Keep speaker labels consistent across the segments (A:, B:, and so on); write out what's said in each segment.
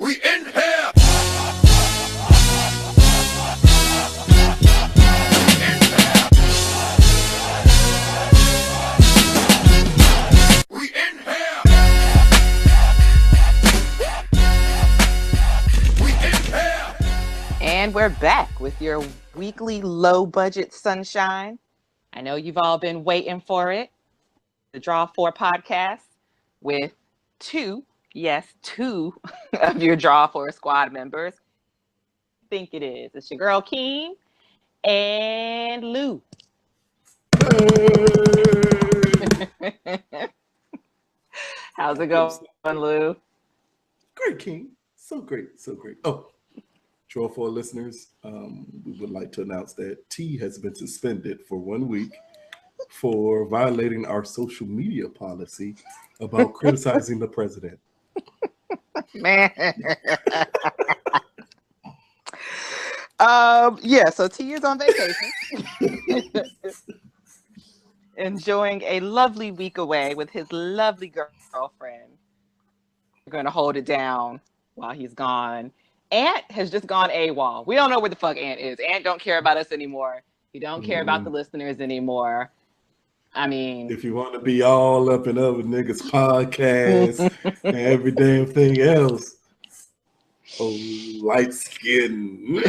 A: We in here. We in here. We in here.
B: And we're back with your weekly low budget sunshine. I know you've all been waiting for it. The Draw 4 podcast with two of your Draw 4 squad members. I think it is. It's your girl Keem and Lu. How's it going, Lu?
C: Great, King. So great, so great. Oh, Draw 4 listeners, we would like to announce that T has been suspended for 1 week for violating our social media policy about criticizing the president.
B: Man. So T is on vacation. Enjoying a lovely week away with his lovely girlfriend. We're going to hold it down while he's gone. Ant has just gone AWOL. We don't know where the fuck Ant is. Ant don't care about us anymore. He don't care about the listeners anymore. I mean,
C: if you want to be all up in other niggas' podcasts and every damn thing else, light skin.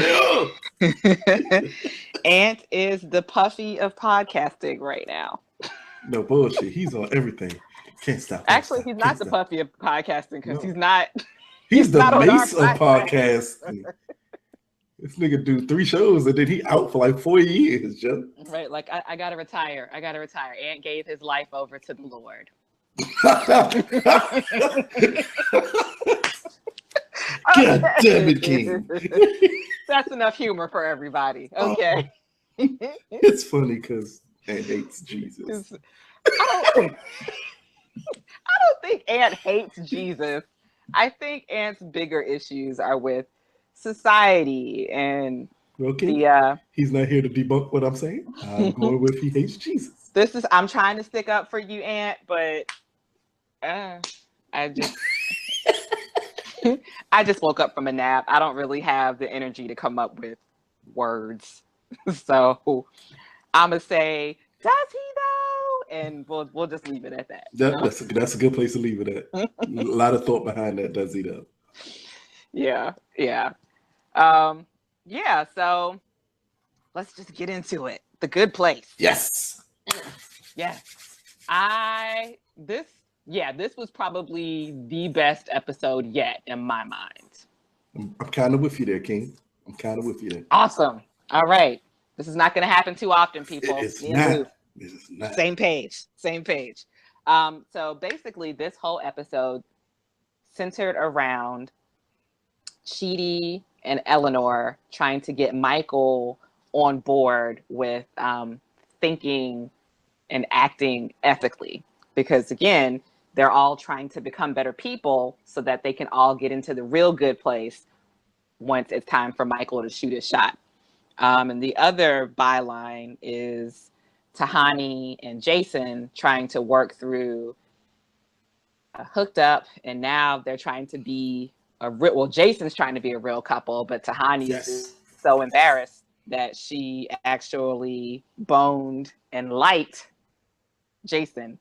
B: Ant is the Puffy of podcasting right now.
C: No bullshit. He's on everything. Can't stop.
B: Actually, he's not the Puffy of podcasting because he's not.
C: He's the Mace of podcasting. This nigga do 3 shows and then he out for like 4 years, Joe.
B: Right, like I gotta retire. Ant gave his life over to the Lord.
C: God damn it, King.
B: That's enough humor for everybody. Okay.
C: It's funny because Ant hates Jesus.
B: I don't think Ant hates Jesus. I think Ant's bigger issues are with society and
C: he's not here to debunk what I'm saying. I'm going with he hates Jesus.
B: I'm trying to stick up for you, Ant, but I just woke up from a nap. I don't really have the energy to come up with words. So I'm gonna say, does he though? And we'll just leave it at that.
C: That's a good place to leave it at. A lot of thought behind that, does he though?
B: Yeah. So let's just get into it. The Good Place.
C: Yes.
B: This was probably the best episode yet in my mind.
C: I'm kind of with you there, King. I'm kind of with you there.
B: Awesome. All right. This is not going to happen too often, people.
C: It's not.
B: Same page. So basically, this whole episode centered around Chidi and Eleanor trying to get Michael on board with thinking and acting ethically. Because again, they're all trying to become better people so that they can all get into the real good place once it's time for Michael to shoot his shot. And the other byline is Tahani and Jason trying to work through hooked up, and now they're trying to be Jason's trying to be a real couple, but Tahani is so embarrassed that she actually boned and liked Jason.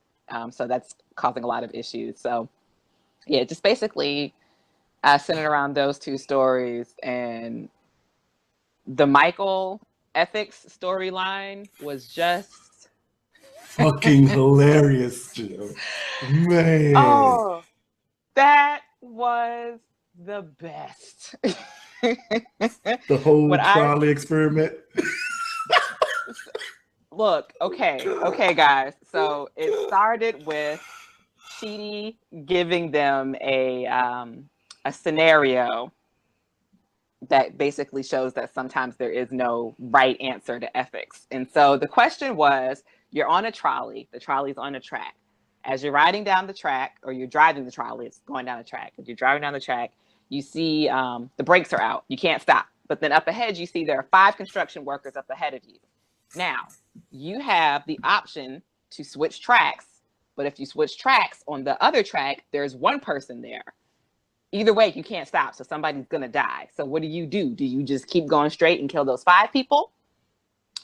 B: So that's causing a lot of issues. So yeah, just basically centered around those 2 stories, and the Michael ethics storyline was just
C: fucking hilarious, Joe. Man.
B: Oh, that was the best.
C: The whole trolley experiment.
B: Look, okay, guys. So it started with Chidi giving them a scenario that basically shows that sometimes there is no right answer to ethics. And so the question was, you're on a trolley, the trolley's on a track. As you're riding down the track, or you're driving the trolley, it's going down the track. As you're driving down the track, you see the brakes are out. You can't stop. But then up ahead, you see there are 5 construction workers up ahead of you. Now, you have the option to switch tracks. But if you switch tracks on the other track, there's one person there. either way, you can't stop. So somebody's going to die. So what do? Do you just keep going straight and kill those 5 people?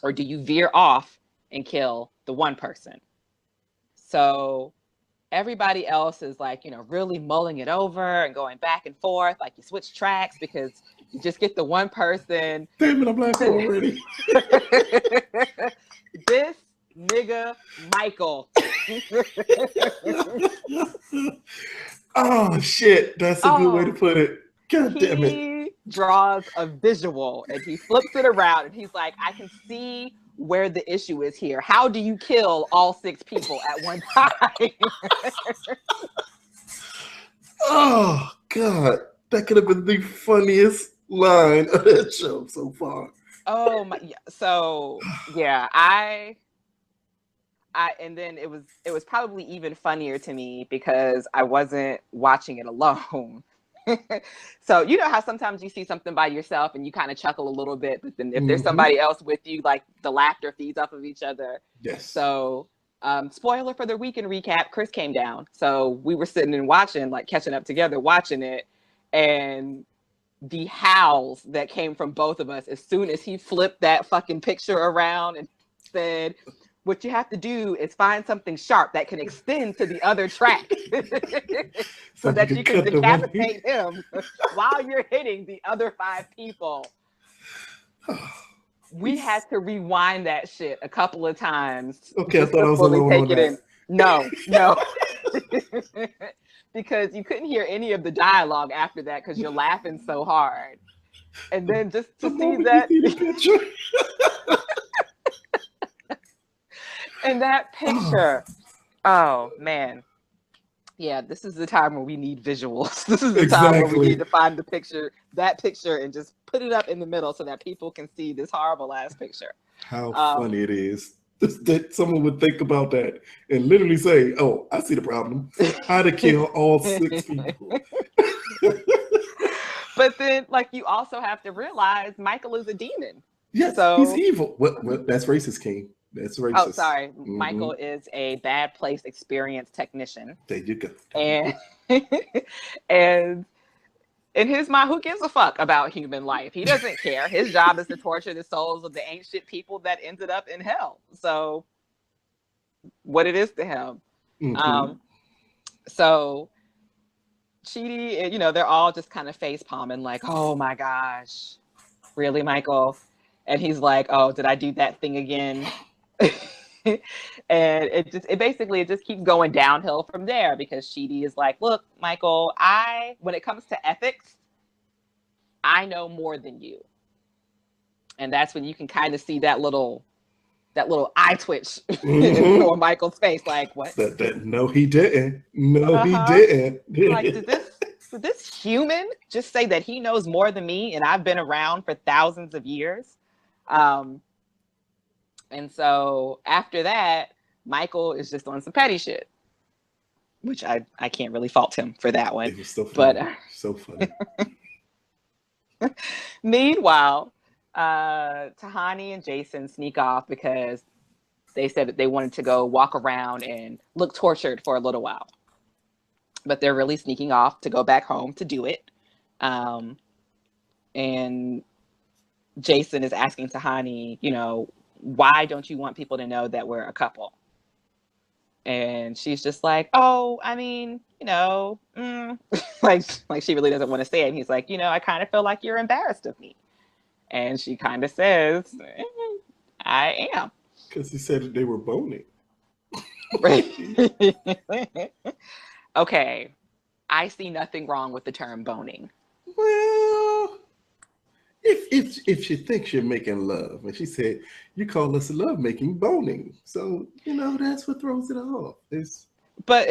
B: Or do you veer off and kill the 1 person? So everybody else is like, really mulling it over and going back and forth. Like you switch tracks because you just get the 1 person.
C: Damn it, I'm laughing already.
B: This nigga Michael.
C: Oh shit, that's a good way to put it. God damn it.
B: He draws a visual and he flips it around and he's like, I can see where the issue is here. How do you kill all 6 people at one time?
C: Oh God, that could have been the funniest line of that show so far.
B: Oh my! So yeah, I and then it was probably even funnier to me because I wasn't watching it alone. So you know how sometimes you see something by yourself and you kind of chuckle a little bit, but then if there's somebody else with you, like the laughter feeds off of each other.
C: Yes.
B: So spoiler for the weekend recap, Chris came down. So we were sitting and watching, like catching up together, watching it. And the howls that came from both of us as soon as he flipped that fucking picture around and said, what you have to do is find something sharp that can extend to the other track so that you can decapitate him while you're hitting the other 5 people. We had to rewind that shit a couple of times.
C: Okay, I thought I was alone on that.
B: No. Because you couldn't hear any of the dialogue after that because you're laughing so hard. And then just to see that... And that picture, oh man. Yeah, this is the time where we need visuals. This is the time where we need to find that picture and just put it up in the middle so that people can see this horrible ass picture.
C: How funny it is that someone would think about that and literally say, oh, I see the problem. How to kill all 6 people.
B: But then, like, you also have to realize Michael is a demon.
C: Yes, so, he's evil. What? That's racist, King. That's racist.
B: Oh, sorry. Mm-hmm. Michael is a bad place experience technician.
C: There you go.
B: And and in his mind, who gives a fuck about human life? He doesn't care. His job is to torture the souls of the ancient people that ended up in hell. So what it is to him. Mm-hmm. So Chidi, they're all just kind of face palming like, oh my gosh, really, Michael? And he's like, oh, did I do that thing again? And it basically keeps going downhill from there because Chidi is like, look, Michael, when it comes to ethics, I know more than you. And that's when you can kind of see that little eye twitch on Michael's face, like, what?
C: No, he didn't. No, he didn't.
B: Like, did this human just say that he knows more than me and I've been around for thousands of years? And so after that, Michael is just on some petty shit, which I can't really fault him for that one.
C: It was so funny.
B: But
C: so funny.
B: Meanwhile, Tahani and Jason sneak off because they said that they wanted to go walk around and look tortured for a little while. But they're really sneaking off to go back home to do it. And Jason is asking Tahani, why don't you want people to know that we're a couple? And she's just like, oh, I mean, like she really doesn't want to say it. And he's like, I kind of feel like you're embarrassed of me. And she kind of says, I am.
C: Because he said that they were boning.
B: Okay, I see nothing wrong with the term boning.
C: Well, if she thinks you're making love, and she said, you call us love making boning. So, that's what throws it off.
B: But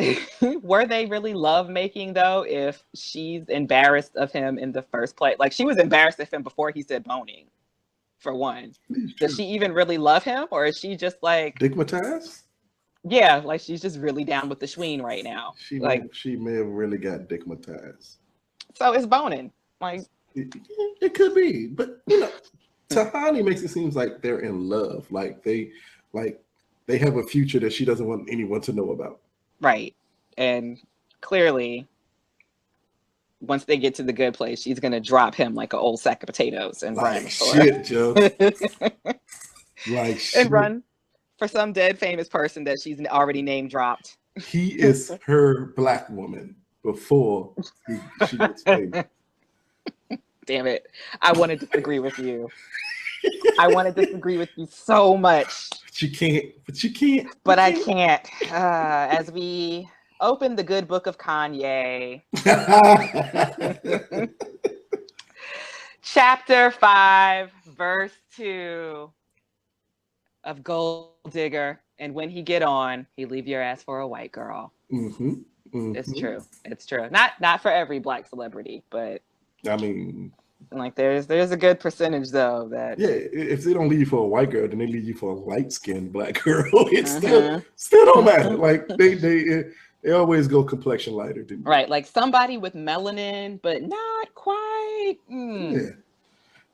B: were they really love making though, if she's embarrassed of him in the first place? Like, she was embarrassed of him before he said boning, for one. Does she even really love him, or is she just like
C: stigmatized? Yeah,
B: like she's just really down with the schween right now.
C: She may have really got stigmatized.
B: So it's boning. Like,
C: it could be, but Tahani makes it seem like they're in love, like they have a future that she doesn't want anyone to know about.
B: Right. And clearly once they get to the good place, she's gonna drop him like an old sack of potatoes and run.
C: Like shit, Joe. Like shit.
B: And run for some dead famous person that she's already name dropped.
C: He is her black woman before she gets famous.
B: Damn it. I want to disagree with you. I want to disagree with you so much.
C: But you can't.
B: But I can't. As we open the good book of Kanye. Chapter 5, verse 2 of Gold Digger. And when he get on, he leave your ass for a white girl.
C: Mm-hmm. Mm-hmm.
B: It's true. It's true. Not for every black celebrity, but
C: I mean,
B: like there's a good percentage though that
C: if they don't leave you for a white girl, then they leave you for a light skinned black girl. It still don't matter. Like they always go complexion lighter than
B: right. Like somebody with melanin, but not quite.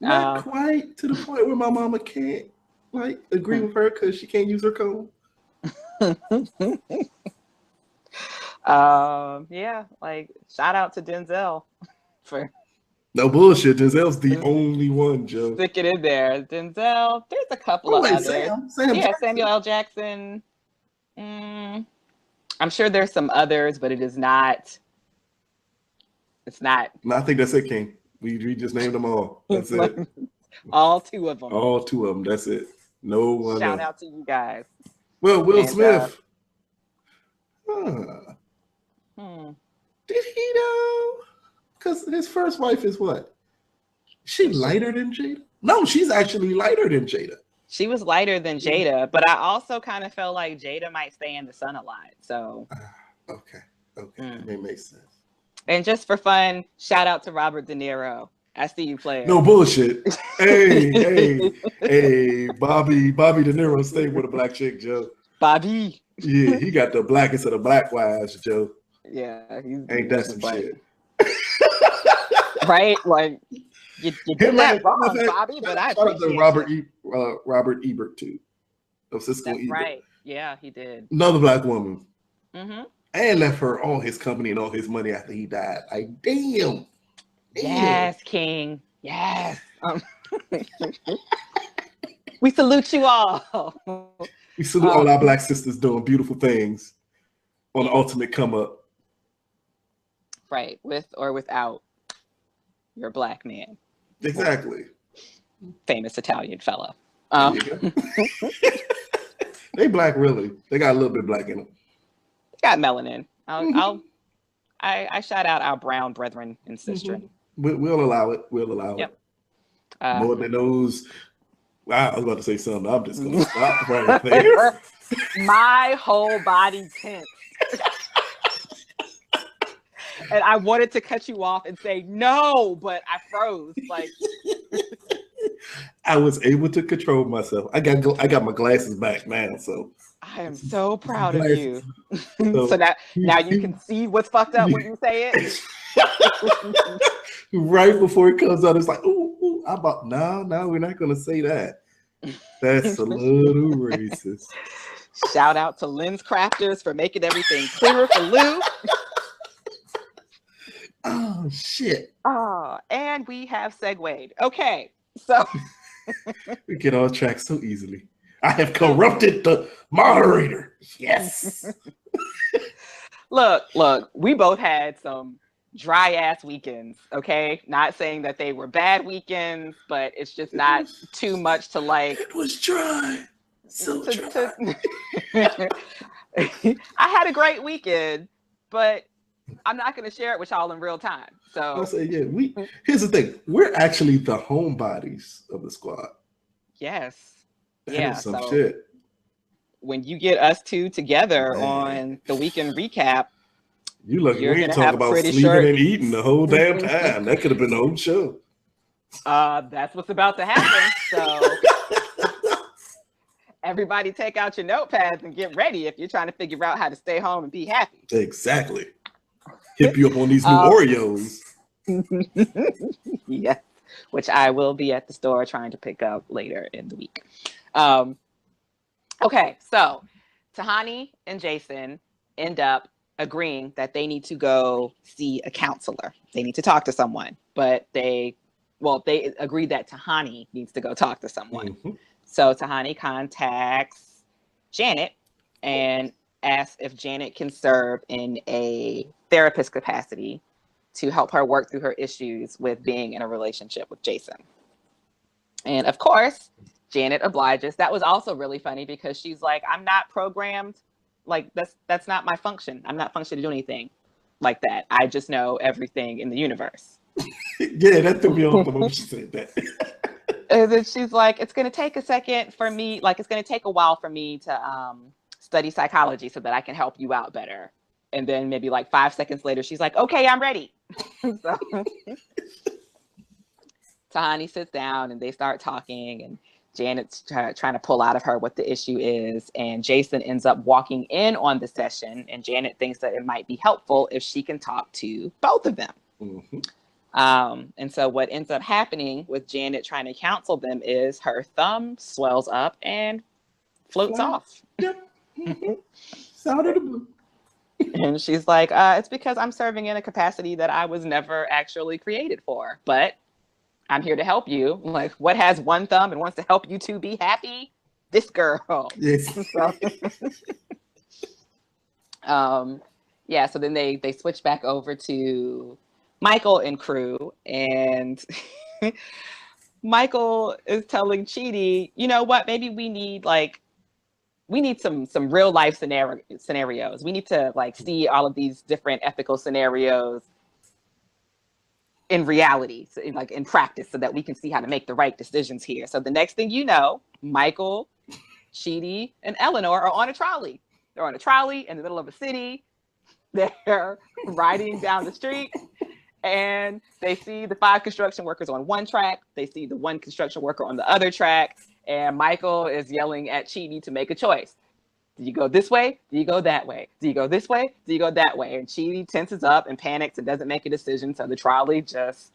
C: Not quite to the point where my mama can't like agree with her because she can't use her comb.
B: Yeah, like shout out to Denzel for
C: no bullshit. Denzel's the only one, Joe.
B: Stick it in there. Denzel, there's a couple of others.
C: Sam
B: yeah, Samuel L. Jackson. I'm sure there's some others, but it's not.
C: No, I think that's it, King. We just named them all. That's it.
B: All two of them.
C: All two of them. That's it. No one.
B: Shout out to you guys.
C: Well, Will Smith. Did he know? Because his first wife is what? She lighter than Jada? No, she's actually lighter than Jada.
B: She was lighter than Jada, but I also kind of felt like Jada might stay in the sun a lot. So
C: okay. That makes sense.
B: And just for fun, shout out to Robert De Niro. I see you playing.
C: No bullshit. Hey, Bobby De Niro stayed with a black chick, Joe.
B: Bobby.
C: Yeah, he got the blackest of the black wives, Joe.
B: Yeah,
C: ain't that some shit?
B: Right? Like you did that wrong, Bobby, but I appreciate
C: Robert Ebert too. Of Cisco
B: That's
C: Ebert.
B: Right. Yeah, he did.
C: Another black woman.
B: Mm-hmm.
C: And left her all his company and all his money after he died. Like, damn.
B: Yes, King. Yes. We salute you all.
C: We salute all our black sisters doing beautiful things on the ultimate come up.
B: Right, with or without your black man.
C: Exactly.
B: Famous Italian fella.
C: They black, really. They got a little bit black in them.
B: Got melanin. I shout out our brown brethren and sister.
C: We'll allow it. We'll allow it. More than those. Wow, I was about to say something. I'm just gonna stop right there.
B: My whole body tense. And I wanted to cut you off and say no, but I froze. Like
C: I was able to control myself. I got my glasses back now, so
B: I am so proud of you. So now you can see what's fucked up when you say it.
C: Right before it comes out, it's like, ooh, no, we're not gonna say that. That's a little racist.
B: Shout out to Lens Crafters for making everything clearer for Lou.
C: Oh shit.
B: Oh, and we have segued. Okay, so
C: we get off track so easily. I have corrupted the moderator. Yes.
B: Look, we both had some dry ass weekends, okay? Not saying that they were bad weekends, but it's just not too much to like.
C: It was dry. So dry.
B: I had a great weekend, but I'm not going to share it with y'all in real time. So
C: I'll say, here's the thing. We're actually the homebodies of the squad.
B: Yes.
C: That is some shit.
B: When you get us two together on the weekend recap,
C: you lucky we ain't talking about sleeping and eating the whole damn time. That could have been the whole show.
B: That's what's about to happen. So everybody take out your notepads and get ready if you're trying to figure out how to stay home and be happy.
C: Exactly. Hit you up on these new Oreos.
B: Yes, which I will be at the store trying to pick up later in the week. Okay, so Tahani and Jason end up agreeing that they need to go see a counselor. They need to talk to someone, but they agree that Tahani needs to go talk to someone.
C: Mm-hmm.
B: So Tahani contacts Janet and asks if Janet can serve in a therapist capacity to help her work through her issues with being in a relationship with Jason. And of course, Janet obliges. That was also really funny because she's like, I'm not programmed. Like, that's not my function. I'm not functioning to do anything like that. I just know everything in the universe.
C: Yeah, that threw me off the moment she said that.
B: And then she's like, it's going to take a second for me. Like, it's going to take a while for me to study psychology so that I can help you out better. And then maybe like 5 seconds later, she's like, okay, I'm ready. So Tahani sits down and they start talking, and Janet's trying to pull out of her what the issue is. And Jason ends up walking in on the session, and Janet thinks that it might be helpful if she can talk to both of them.
C: Mm-hmm.
B: And so what ends up happening with Janet trying to counsel them is her thumb swells up and floats off.
C: Yep. Mm-hmm. Sound of the blue.
B: And she's like, it's because I'm serving in a capacity that I was never actually created for, but I'm here to help you. Like, what has one thumb and wants to help you to be happy? This girl.
C: Yes.
B: So, yeah, so then they switch back over to Michael and crew, and Michael is telling Chidi, you know what, maybe we need some real life scenarios. We need to like see all of these different ethical scenarios in reality, so in practice, so that we can see how to make the right decisions here. So the next thing you know, Michael, Chidi, and Eleanor are on a trolley. They're on a trolley in the middle of a city. They're riding down the street, and they see the 5 construction workers on one track. They see the 1 construction worker on the other track, and Michael is yelling at Chidi to make a choice. Do you go this way? Do you go that way? Do you go this way? Do you go that way? And Chidi tenses up and panics and doesn't make a decision. So the trolley just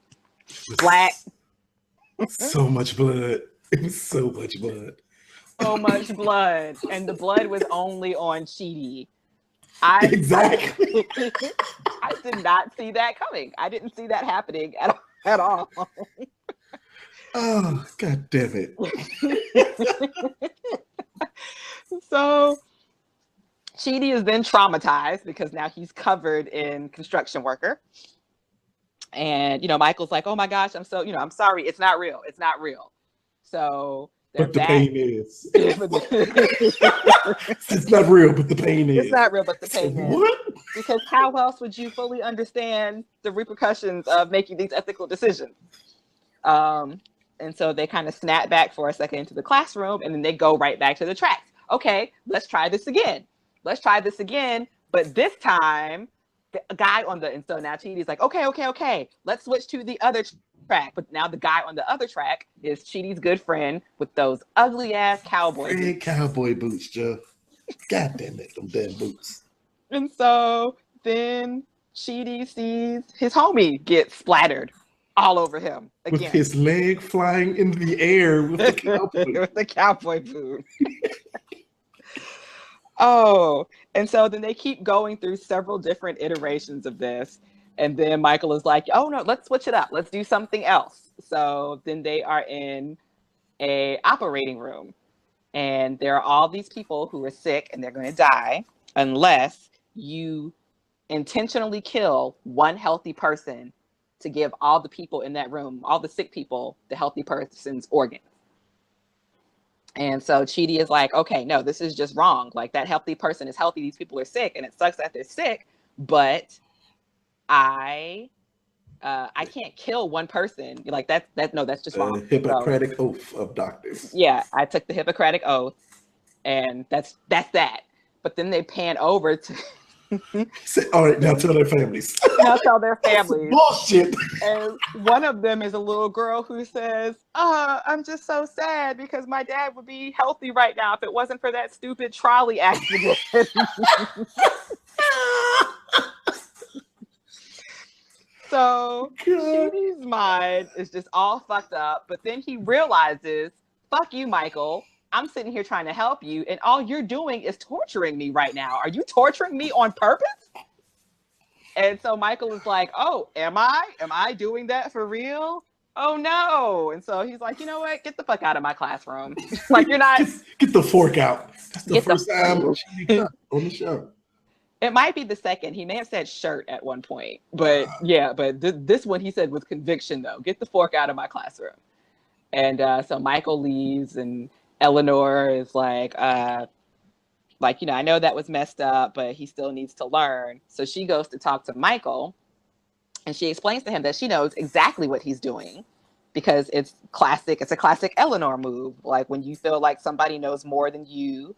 B: flat.
C: So much blood. It was so much blood.
B: So much blood. And the blood was only on Chidi.
C: Exactly.
B: I did not see that coming. I didn't see that happening at all.
C: Oh, God damn it.
B: So Chidi is then traumatized because now he's covered in construction worker. And, Michael's like, oh my gosh, I'm sorry. It's not real. It's not real. So
C: but the pain is. It's not real, but the pain is.
B: It's not real, but the pain is.
C: What?
B: Because how else would you fully understand the repercussions of making these ethical decisions? And so they kind of snap back for a second into the classroom, and then they go right back to the tracks. Okay, let's try this again. But this time, the guy and so now Chidi's like, okay, let's switch to the other track. But now the guy on the other track is Chidi's good friend with those ugly ass cowboy boots.
C: Cowboy boots, Joe. God damn it, them damn boots.
B: And so then Chidi sees his homie get splattered all over him again.
C: With his leg flying in the air with the cowboy boot.
B: With the cowboy boot. Oh, and so then they keep going through several different iterations of this. And then Michael is like, oh no, let's switch it up. Let's do something else. So then they are in a operating room, and there are all these people who are sick and they're going to die unless you intentionally kill one healthy person to give all the people in that room, all the sick people, the healthy person's organs. And so Chidi is like, okay, no, this is just wrong. Like, that healthy person is healthy. These people are sick, and it sucks that they're sick. But I can't kill one person. Like, that's just wrong.
C: Hippocratic oath of doctors.
B: Yeah, I took the Hippocratic oath, and that's that. But then they pan over to.
C: All right, now tell their families.
B: Now tell their families.
C: Bullshit.
B: And one of them is a little girl who says, I'm just so sad because my dad would be healthy right now if it wasn't for that stupid trolley accident. So Chidi's mind is just all fucked up, but then he realizes, fuck you, Michael. I'm sitting here trying to help you, and all you're doing is torturing me right now. Are you torturing me on purpose? And so Michael is like, "Oh, am I? Am I doing that for real? Oh no!" And so he's like, "You know what? Get the fuck out of my classroom. Like you're not.
C: Get the fork out. That's the
B: Get
C: first time
B: the."
C: she cut on the show.
B: It might be the second. He may have said shirt at one point, but yeah. But this one he said with conviction though. Get the fork out of my classroom. And so Michael leaves, and Eleanor is like, I know that was messed up, but he still needs to learn. So she goes to talk to Michael, and she explains to him that she knows exactly what he's doing because it's classic. It's a classic Eleanor move. Like when you feel like somebody knows more than you,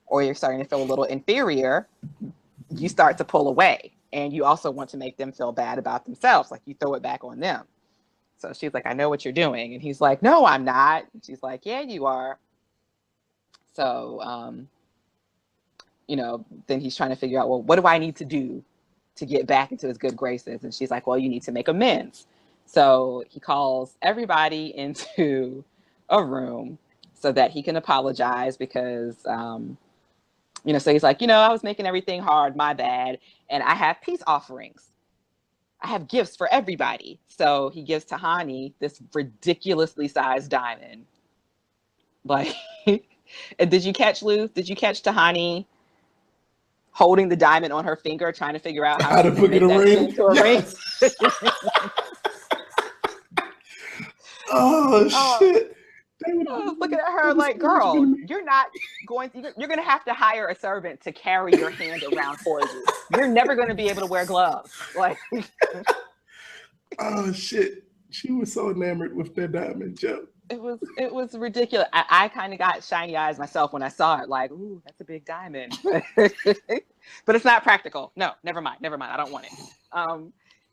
B: or you're starting to feel a little inferior, you start to pull away. And you also want to make them feel bad about themselves. Like you throw it back on them. So she's like, I know what you're doing. And he's like, no, I'm not. And she's like, yeah, you are. So, then he's trying to figure out, well, what do I need to do to get back into his good graces? And she's like, well, you need to make amends. So he calls everybody into a room so that he can apologize because, so he's like, I was making everything hard, my bad. And I have peace offerings. I have gifts for everybody. So he gives Tahani this ridiculously sized diamond. Like, and did you catch, Lou? Did you catch Tahani holding the diamond on her finger, trying to figure out how to put it in a ring?
C: Yes. Oh shit!
B: I was looking at her like, girl, you're going to have to hire a servant to carry your hand around for you. You're never going to be able to wear gloves. Like,
C: oh shit! She was so enamored with that diamond, Joe.
B: It was ridiculous. I kind of got shiny eyes myself when I saw it. Like, ooh, that's a big diamond. But it's not practical. No, never mind. I don't want it.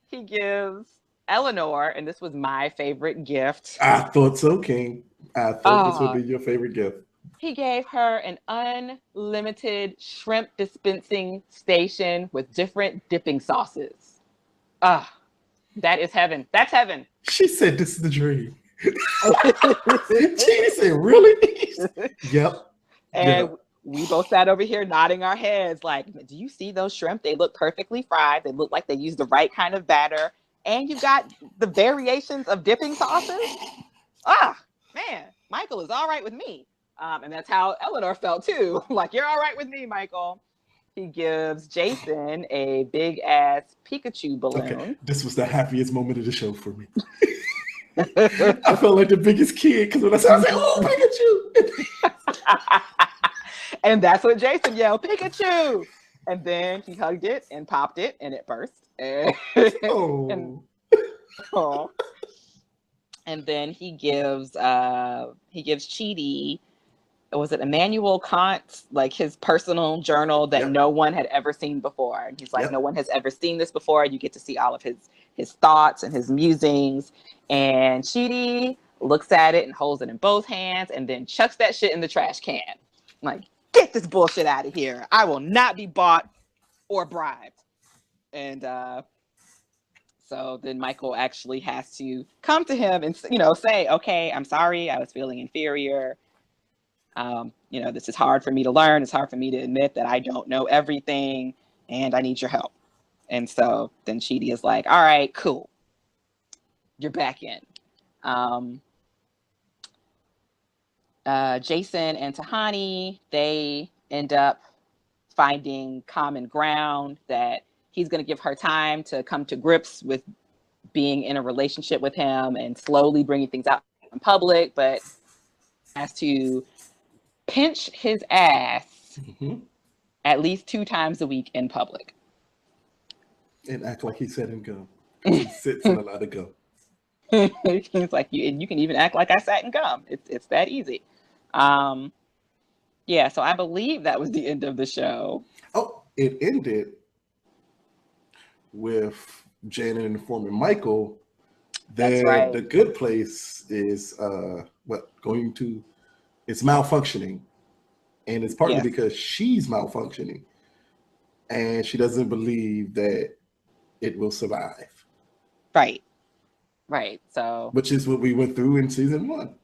B: He gives Eleanor, and this was my favorite gift.
C: I thought so, King. I thought this would be your favorite gift.
B: He gave her an unlimited shrimp dispensing station with different dipping sauces. That is heaven. That's heaven.
C: She said this is the dream. She said, really? Yep.
B: And we both sat over here nodding our heads like, do you see those shrimp? They look perfectly fried. They look like they used the right kind of batter. And you've got the variations of dipping sauces. Man, Michael is all right with me. And that's how Eleanor felt too. Like, you're all right with me, Michael. He gives Jason a big ass Pikachu balloon.
C: Okay. This was the happiest moment of the show for me. I felt like the biggest kid because when I said, oh, Pikachu.
B: And that's what Jason yelled, Pikachu. And then he hugged it and popped it and it burst. And then he gives Chidi, was it Immanuel Kant, like his personal journal that no one had ever seen before. And he's like, no one has ever seen this before. You get to see all of his thoughts and his musings. And Chidi looks at it and holds it in both hands and then chucks that shit in the trash can. Like, get this bullshit out of here. I will not be bought or bribed. And so then Michael actually has to come to him and, say, okay, I'm sorry. I was feeling inferior. This is hard for me to learn. It's hard for me to admit that I don't know everything and I need your help. And so then Chidi is like, all right, cool. You're back in. Jason and Tahani, they end up finding common ground that he's going to give her time to come to grips with being in a relationship with him and slowly bringing things out in public, but has to pinch his ass at least 2 times a week in public.
C: And act like he sat in gum. He sits in a lot of gum.
B: It's like you can even act like I sat in gum. It's that easy. So I believe that was the end of the show.
C: Oh, it ended with Janet informing Michael that the good place is it's malfunctioning. And it's partly because she's malfunctioning. And she doesn't believe that it will survive.
B: Right. So,
C: which is what we went through in season 1.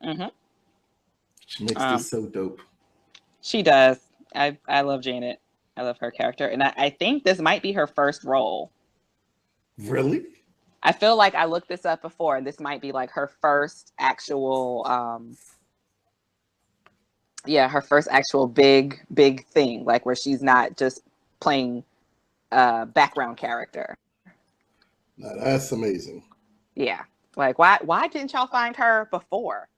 B: Mm-hmm.
C: She makes this so dope.
B: She does. I love Janet. I love her character. And I think this might be her first role.
C: Really?
B: I feel like I looked this up before, and this might be like her first actual, her first actual big thing, like where she's not just playing a background character.
C: Now that's amazing.
B: Yeah, like why didn't y'all find her before?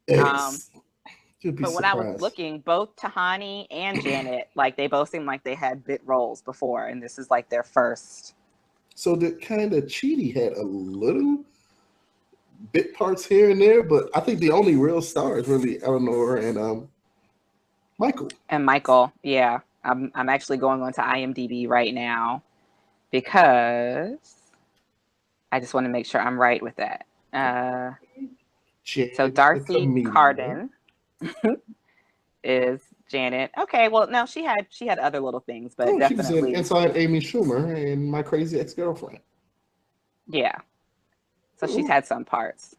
C: You'd be
B: But when
C: surprised.
B: I was looking, both Tahani and Janet, like they both seemed like they had bit roles before, and this is like their first.
C: So the kind of Chidi had a little bit parts here and there, but I think the only real stars really Eleanor and Michael.
B: And Michael, yeah, I'm actually going on to IMDb right now because I just want to make sure I'm right with that. So Darcy Carden is Janet. Okay, well, no, she had other little things, but definitely
C: she was in Inside Amy Schumer and My Crazy Ex-Girlfriend.
B: Yeah, so she's had some parts,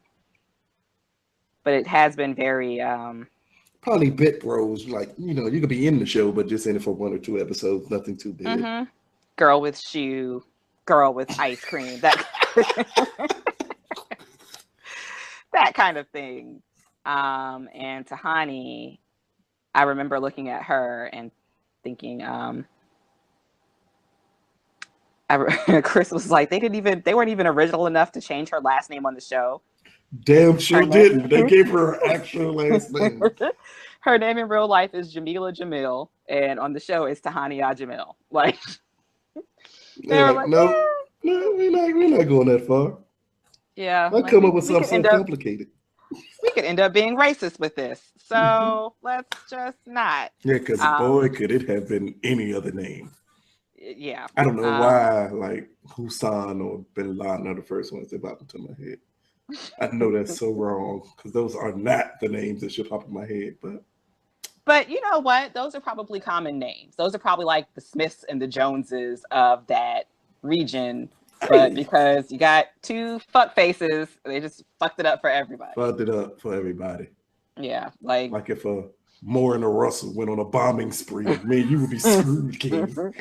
B: but it has been very
C: probably bit roles, like you could be in the show, but just in it for 1 or 2 episodes, nothing too big.
B: Mm-hmm. Girl with shoe, girl with ice cream, that that kind of thing. And Tahani, I remember looking at her and thinking, Chris was like, they weren't even original enough to change her last name on the show.
C: Damn sure didn't. They gave her her actual last name.
B: Her name in real life is Jamila Jamil, and on the show it's Tahani Jamil. Like,
C: they're like, no, we're not going that far.
B: Yeah,
C: I'll come up with something so complicated.
B: We could end up being racist with this, so let's just not.
C: Yeah, because boy, could it have been any other name.
B: Yeah,
C: I don't know why, like Hussein or Bin Laden are the first ones that pop into my head. I know that's so wrong because those are not the names that should pop in my head.
B: But you know what? Those are probably common names. Those are probably like the Smiths and the Joneses of that region. But because you got 2 fuck faces, they just fucked it up for everybody.
C: Fucked it up for everybody.
B: Yeah, like
C: if Moore and a Russell went on a bombing spree, man, you would be screwed, King.
B: Forever.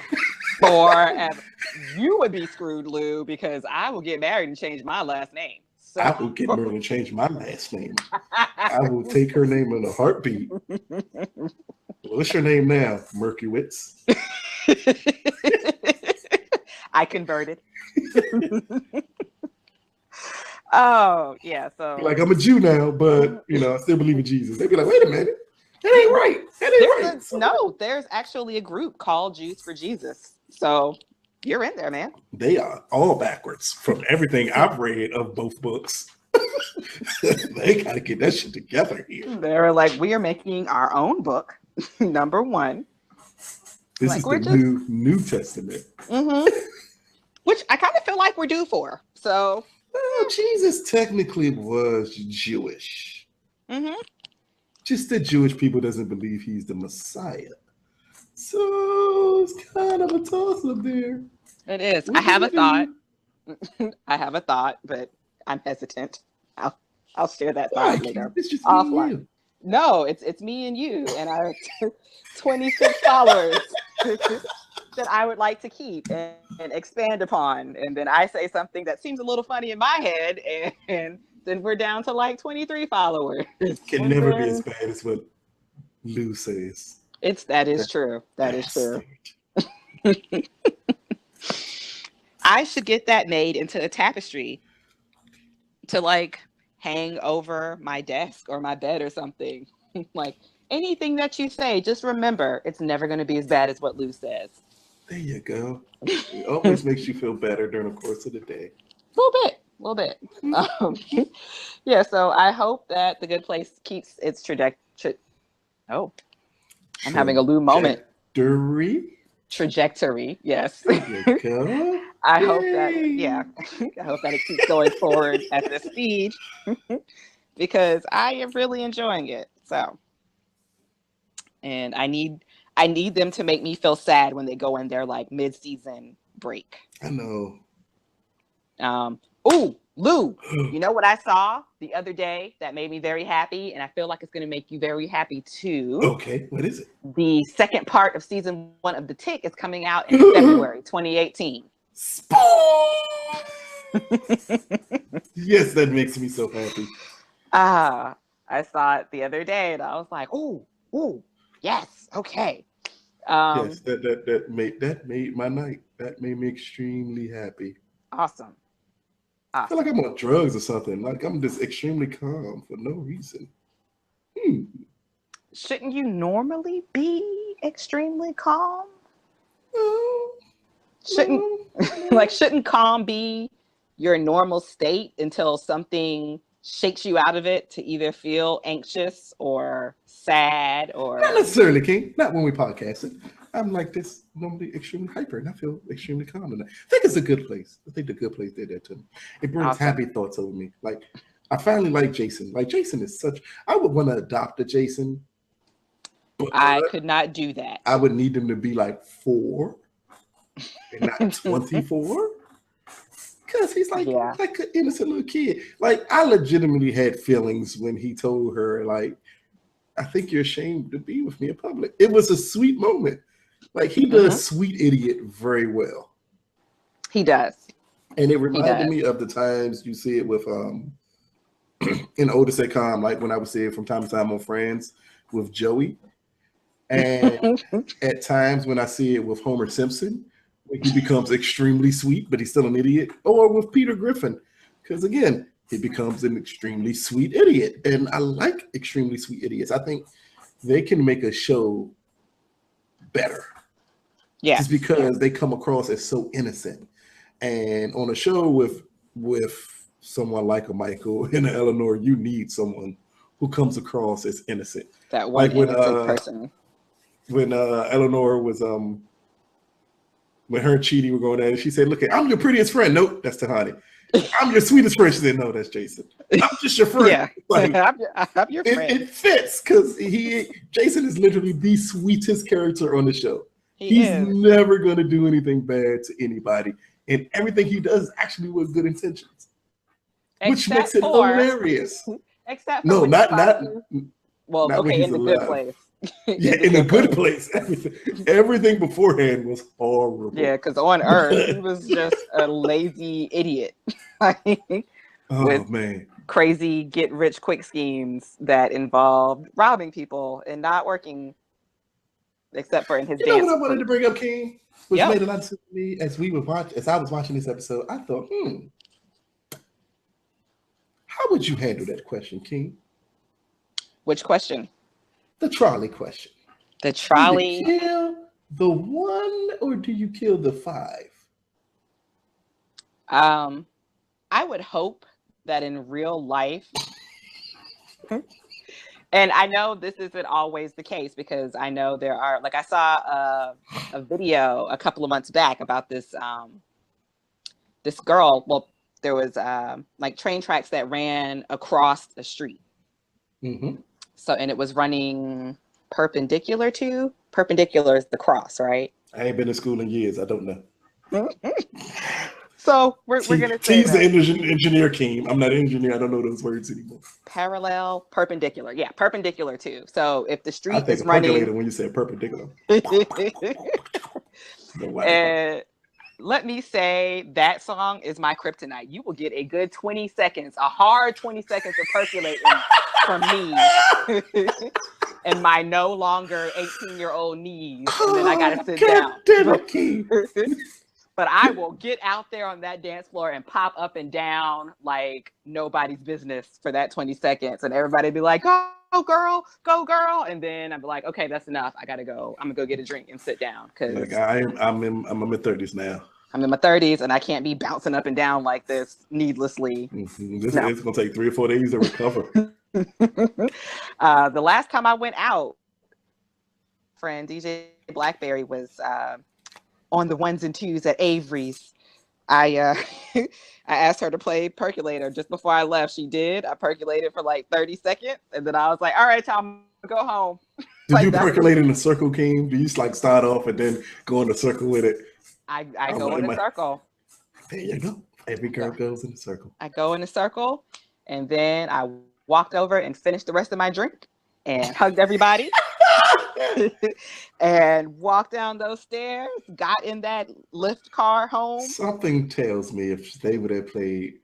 B: You would be screwed, Lou, because I will get married and change my last name. So.
C: I will get married and change my last name. I will take her name in a heartbeat. What's your name now, Merkiewicz?
B: I converted. Oh, yeah. So
C: like, I'm a Jew now, but I still believe in Jesus. They'd be like, wait a minute. That ain't right. That ain't right.
B: No, there's actually a group called Jews for Jesus. So you're in there, man.
C: They are all backwards from everything I've read of both books. They got to get that shit together here.
B: They're like, we are making our own book, number 1.
C: This is the New Testament.
B: Mm-hmm. Which I kind of feel like we're due for. So
C: Jesus technically was Jewish.
B: Mm-hmm.
C: Just that Jewish people doesn't believe he's the Messiah. So it's kind of a toss-up there.
B: It is. I have a thought. I have a thought, but I'm hesitant. I'll share that thought later.
C: It's just offline.
B: No, it's me and you and our 26 followers that I would like to keep and expand upon. And then I say something that seems a little funny in my head, and then we're down to like 23 followers.
C: It can never be as bad as what Lou says.
B: That is true. That is true. I should get that made into a tapestry to like hang over my desk or my bed or something. Like, anything that you say, just remember, it's never going to be as bad as what Lou says.
C: There you go. It always makes you feel better during the course of the day.
B: A little bit. Yeah, so I hope that The Good Place keeps its trajectory. Oh, I'm having a Lou moment. Trajectory, yes.
C: There you go.
B: I hope that it keeps going forward at this speed because I am really enjoying it. So, and I need them to make me feel sad when they go in their like mid-season break.
C: I know.
B: Lou, you know what I saw the other day that made me very happy, and I feel like it's going to make you very happy too.
C: Okay, what is it?
B: The second part of season 1 of The Tick is coming out in February 2018.
C: Yes, that makes me so happy.
B: I saw it the other day, and I was like, "Oh, yes, okay."
C: Yes, that made my night. That made me extremely happy.
B: Awesome.
C: I feel like I'm on drugs or something. Like I'm just extremely calm for no reason.
B: Shouldn't you normally be extremely calm? Shouldn't calm be your normal state until something shakes you out of it to either feel anxious or sad or
C: Not necessarily, King. Not when we podcast it. I'm like this, normally extremely hyper, and I feel extremely calm. And I think it's a good place. I think the good place did that to me. It brings happy thoughts over me. Like, I finally like Jason. Like, Jason is such, I would want to adopt a Jason. But
B: I could not do that.
C: I would need them to be like 4 and not 24. Because he's like an innocent little kid. Like, I legitimately had feelings when he told her, like, I think you're ashamed to be with me in public. It was a sweet moment. Like, he does sweet idiot very well.
B: He does.
C: And it reminded me of the times you see it with in older sitcom, like when I would see it from time to time on Friends with Joey. And at times when I see it with Homer Simpson, when he becomes extremely sweet, but he's still an idiot. Or with Peter Griffin. Because again, he becomes an extremely sweet idiot. And I like extremely sweet idiots. I think they can make a show better.
B: Yeah.
C: Just because they come across as so innocent. And on a show with someone like a Michael and an Eleanor, you need someone who comes across as innocent.
B: That one like innocent person.
C: When Eleanor was when her and Chidi were going at it, she said, "Look, I'm your prettiest friend." Nope, that's Tahani. I'm your sweetest friend. She said, "No, that's Jason. I'm just your friend."
B: Yeah, like, I'm your friend.
C: It fits because Jason is literally the sweetest character on the show. He's never going to do anything bad to anybody, and everything he does is actually with good intentions, which makes it hilarious.
B: Except for
C: no, not
B: well,
C: not
B: okay, in the good place.
C: Yeah, in a good place. Everything beforehand was horrible.
B: Yeah, because on Earth, he was just a lazy idiot.
C: Oh, man.
B: Crazy get-rich-quick schemes that involved robbing people and not working, except for in his dance.
C: You know what I wanted to bring up, King? Which made a lot of sense to me as I was watching this episode. I thought, how would you handle that question, King?
B: Which question?
C: The trolley question.
B: The trolley.
C: Do you kill the 1 or do you kill the 5?
B: I would hope that in real life, and I know this isn't always the case because I know there are, like I saw a video a couple of months back about this this girl. Well, there was like train tracks that ran across the street.
C: Mm-hmm.
B: So, and it was running perpendicular is the cross, right?
C: I ain't been to school in years. I don't know.
B: So we're gonna say
C: T's the engineer, Keem. I'm not an engineer. I don't know those words anymore.
B: Parallel, perpendicular. Yeah, perpendicular too. So if the street
C: I think
B: is running,
C: percolator when you said perpendicular.
B: And let me say that song is my kryptonite. You will get a good 20 seconds, a hard 20 seconds of percolating from me and my no longer 18-year-old knees. And then I gotta sit down.
C: Damn it, Keem.
B: But I will get out there on that dance floor and pop up and down like nobody's business for that 20 seconds. And everybody be like, go girl, go girl. And then I'm like, okay, that's enough. I gotta go. I'm gonna go get a drink and sit down. Cause
C: like I'm in my mid-30s now.
B: I'm in my 30s and I can't be bouncing up and down like this needlessly.
C: Mm-hmm. It's gonna take 3 or 4 days to recover.
B: The last time I went out, friend DJ Blackberry was on the 1s and 2s at Avery's. I asked her to play Percolator just before I left. She did. I percolated for like 30 seconds, and then I was like, "All right, y'all, I'm gonna go home."
C: Did you percolate in a circle, Keem? Do you like start off and then go in a circle with it?
B: I go in a circle.
C: There you go. Every girl goes in a circle.
B: I go in a circle, and then I walked over and finished the rest of my drink and hugged everybody and walked down those stairs, got in that lift car home.
C: Something tells me if they would have played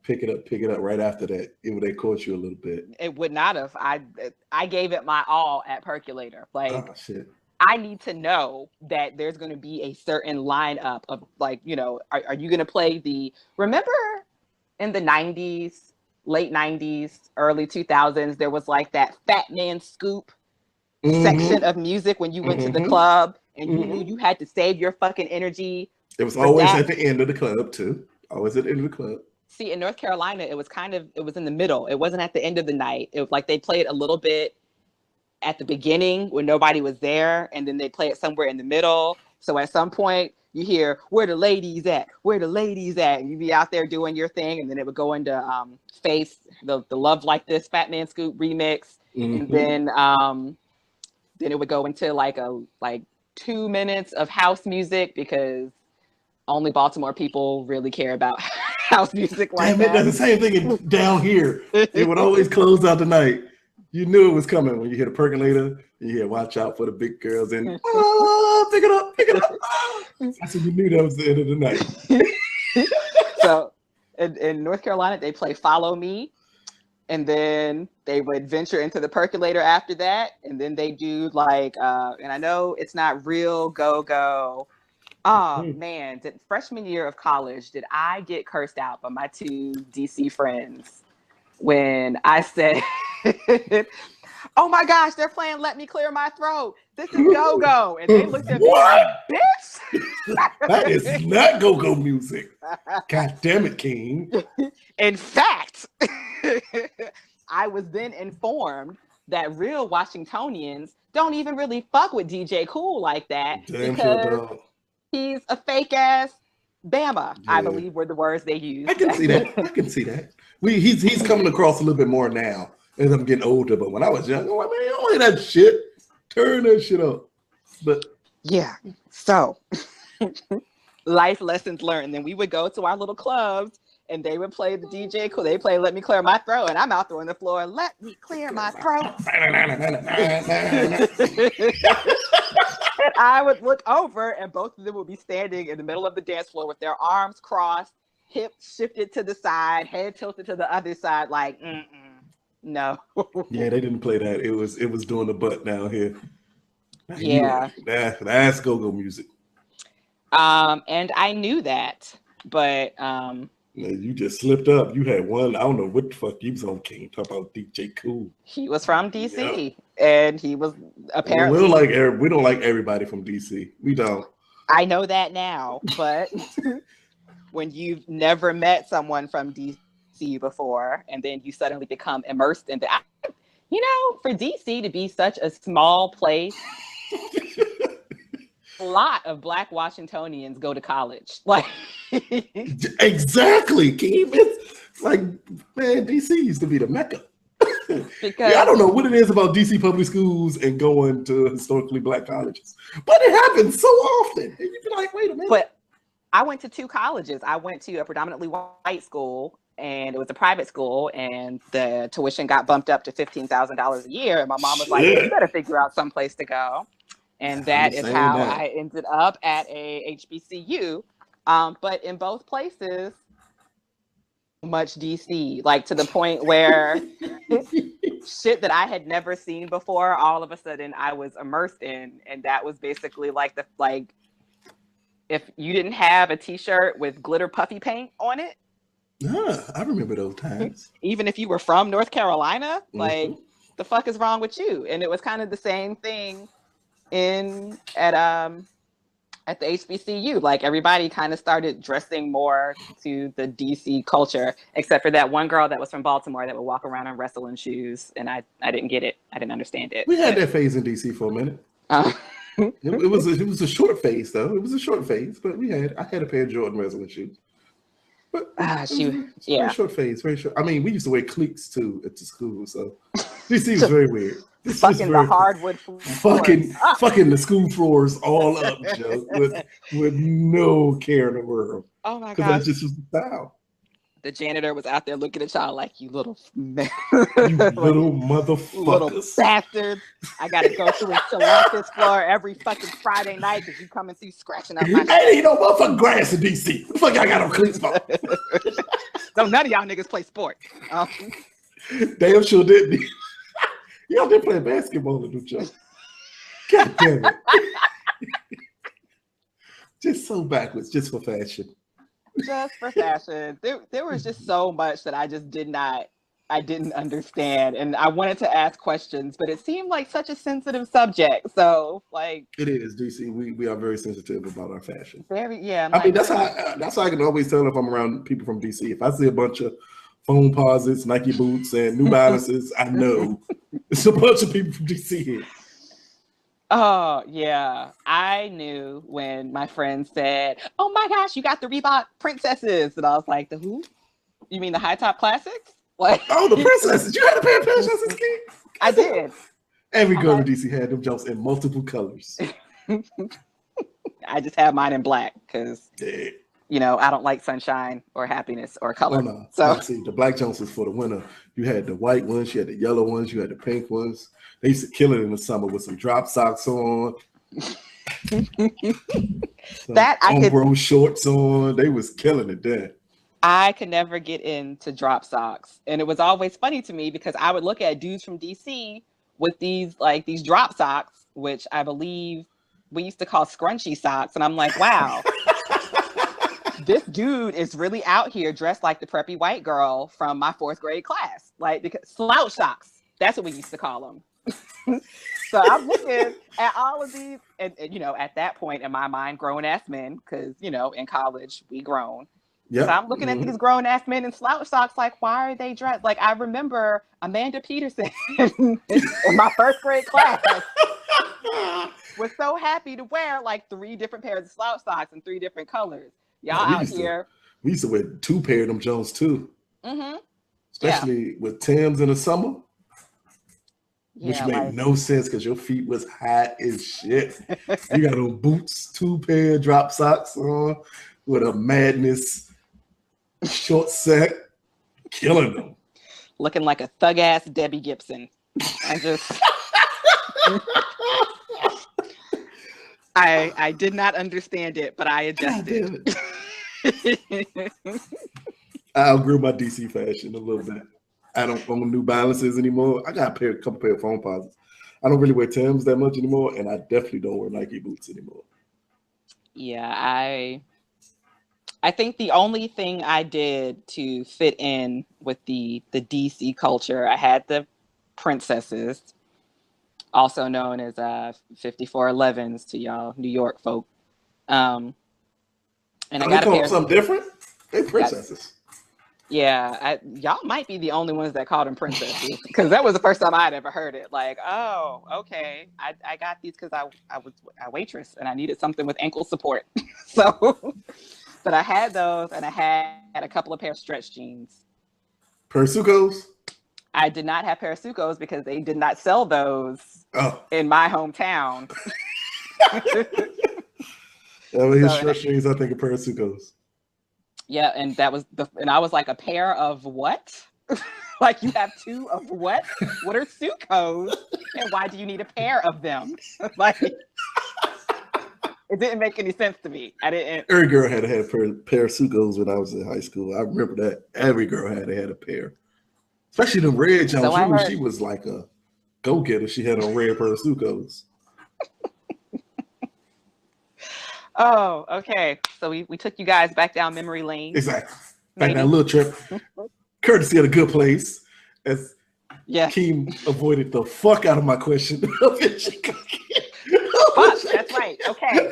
C: pick it up right after that, it would have caught you a little bit.
B: It would not have. I gave it my all at Percolator. Like,
C: oh shit.
B: I need to know that there's going to be a certain lineup of, like, you know, are you going to play remember in the 90s, late 90s, early 2000s, there was like that Fat Man Scoop section of music when you went to the club and you knew you had to save your fucking energy.
C: It was always at the end of the club too. Always at the end of the club.
B: See, in North Carolina, it was in the middle. It wasn't at the end of the night. It was like they played a little bit at the beginning when nobody was there, and then they play it somewhere in the middle. So at some point you hear, "Where the ladies at? Where the ladies at?" And you'd be out there doing your thing, and then it would go into Face, the Love Like This Fat Man Scoop remix. And then it would go into like 2 minutes of house music, because only Baltimore people really care about house music like that.
C: That's the same thing down here. It would always close out the night. You knew it was coming when you hear the Percolator. You hear "Watch Out for the Big Girls" and pick it up, pick it up. That's when you knew that was the end of the night.
B: So in North Carolina, they play "Follow Me," and then they would venture into the Percolator after that, and then they do like and I know it's not real go-go. Oh man, freshman year of college, did I get cursed out by my two DC friends when I said, "Oh my gosh, they're playing Let Me Clear My Throat. This is go-go." And they looked at me like, "Bitch,
C: that is not go-go music." God damn it, Keem.
B: In fact, I was then informed that real Washingtonians don't even really fuck with DJ Cool like that.
C: Damn
B: because
C: sure don't.
B: He's a fake ass Bama,
C: Yeah.
B: I believe were the words they used.
C: I can see that. I can see that. He's coming across a little bit more now as I'm getting older. But when I was young, oh man, don't hear that shit. Turn that shit up. But
B: yeah, so life lessons learned. And then we would go to our little clubs, and they would play the DJ Cool. They play "Let Me Clear My Throat," and I'm out there on the floor. "Let me clear my throat." And I would look over, and both of them would be standing in the middle of the dance floor with their arms crossed, hips shifted to the side, head tilted to the other side, like, no.
C: yeah, they didn't play that. It was doing the butt down here.
B: Yeah.
C: That's go-go music.
B: And I knew that, but
C: you just slipped up. You had one. I don't know what the fuck you was on, King. Talk about DJ Cool.
B: He was from DC, and he was apparently.
C: We don't like everybody from DC. We don't.
B: I know that now, but when you've never met someone from DC before, and then you suddenly become immersed in that, for DC to be such a small place. A lot of Black Washingtonians go to college. Like
C: exactly, Keem. It's like, man, DC used to be the Mecca.
B: Because
C: I don't know what it is about DC public schools and going to historically Black colleges, but it happens so often. And you'd be like, wait a minute.
B: But I went to two colleges. I went to a predominantly white school, and it was a private school, and the tuition got bumped up to $15,000 a year. And my mom was like, "You better figure out some place to go." And that is how I ended up at a HBCU. But in both places, much DC, like to the point where shit that I had never seen before, all of a sudden I was immersed in. And that was basically like if you didn't have a t-shirt with glitter puffy paint on it.
C: I remember those times.
B: Even if you were from North Carolina, like the fuck is wrong with you? And it was kind of the same thing at the HBCU. Like everybody kind of started dressing more to the DC culture, except for that one girl that was from Baltimore that would walk around in wrestling shoes, and I didn't get it. I didn't understand it.
C: We had that phase in DC for a minute. It was a short phase though. It was a short phase, but I had a pair of Jordan wrestling shoes. But
B: It's
C: very short phase, very short. I mean, we used to wear cliques too at the school, so DC was very weird. This was
B: fucking
C: very
B: the hardwood floors.
C: fucking the school floors all up, Joe, with no care in the world.
B: Oh my
C: Because
B: gosh.
C: that just was the style.
B: The janitor was out there looking at y'all like, you little
C: You little motherfuckers.
B: little bastards. I gotta go through and select this floor every fucking Friday night because you coming through scratching up my
C: Ain't no motherfucking grass in DC. What the fuck y'all got on clean spot?
B: So none of y'all niggas play sports.
C: Damn sure didn't. Y'all did play basketball in New York. God damn it. Just so backwards, just for fashion.
B: Just for fashion. There was just so much that I just didn't understand. And I wanted to ask questions, but it seemed like such a sensitive subject. So like
C: it is, DC. We are very sensitive about our fashion.
B: Very, yeah.
C: I mean, that's how I can always tell if I'm around people from DC. If I see a bunch of foam posits, Nike boots, and New Balances, I know it's a bunch of people from DC here.
B: Oh, yeah. I knew when my friend said, oh my gosh, you got the Reebok princesses. And I was like, the who? You mean the high top classics? Like,
C: oh, the princesses. You had a pair of princesses, King?
B: I did.
C: Every girl in DC had them jumps in multiple colors.
B: I just have mine in black because, you know, I don't like sunshine or happiness or color.
C: Oh, no.
B: So
C: see, the black jumps was for the winter. You had the white ones, you had the yellow ones, you had the pink ones. They used to kill it in the summer with some drop socks on.
B: That I could
C: shorts on. They was killing it there.
B: I could never get into drop socks. And it was always funny to me because I would look at dudes from DC with these drop socks, which I believe we used to call scrunchy socks. And I'm like, wow, this dude is really out here dressed like the preppy white girl from my 4th grade class. Like, because slouch socks, that's what we used to call them. So I'm looking at all of these, and you know, at that point in my mind, grown ass men, because you know, in college we grown. Yep. So I'm looking at these grown ass men in slouch socks, like, why are they dressed? Like, I remember Amanda Peterson in my 1st grade class was so happy to wear like 3 different pairs of slouch socks in 3 different colors. Y'all out here.
C: We used to wear 2 pairs of them Jones too. Mm-hmm. Especially with Timbs in the summer. Which made no sense because your feet was hot as shit. You got on boots, 2 pair of drop socks on with a Madness short set, killing them.
B: Looking like a thug ass Debbie Gibson. I just I did not understand it, but I adjusted.
C: I outgrew my DC fashion a little bit. I don't own New Balances anymore. I got a couple pair of foam posits. I don't really wear Timbs that much anymore, and I definitely don't wear Nike boots anymore.
B: Yeah, I think the only thing I did to fit in with the DC culture, I had the princesses, also known as 5411s to y'all New York folk. And I got a pair.
C: Something different. They princesses.
B: Yeah, y'all might be the only ones that called them princesses because that was the first time I'd ever heard it. Like, oh, okay, I got these because I was a waitress and I needed something with ankle support. So, but I had those and I had a couple of pair of stretch jeans.
C: Parasucos?
B: I did not have Parasucos because they did not sell those in my hometown.
C: His stretch jeans, I think, are Parasucos.
B: Yeah, and that was and I was like, a pair of what? Like, you have 2 of what? What are Sucos? And why do you need a pair of them? Like, it didn't make any sense to me. I didn't.
C: Every girl had to have a pair of Sucos when I was in high school. I remember that. Every girl had to have a pair. Especially the red Jones. So she was like a go-getter. She had a red pair of Sucos.
B: Oh, okay. So we took you guys back down memory lane.
C: Exactly. Back down a little trip. Courtesy of a good place. As Keem avoided the fuck out of my question.
B: Fuck, that's right. Okay.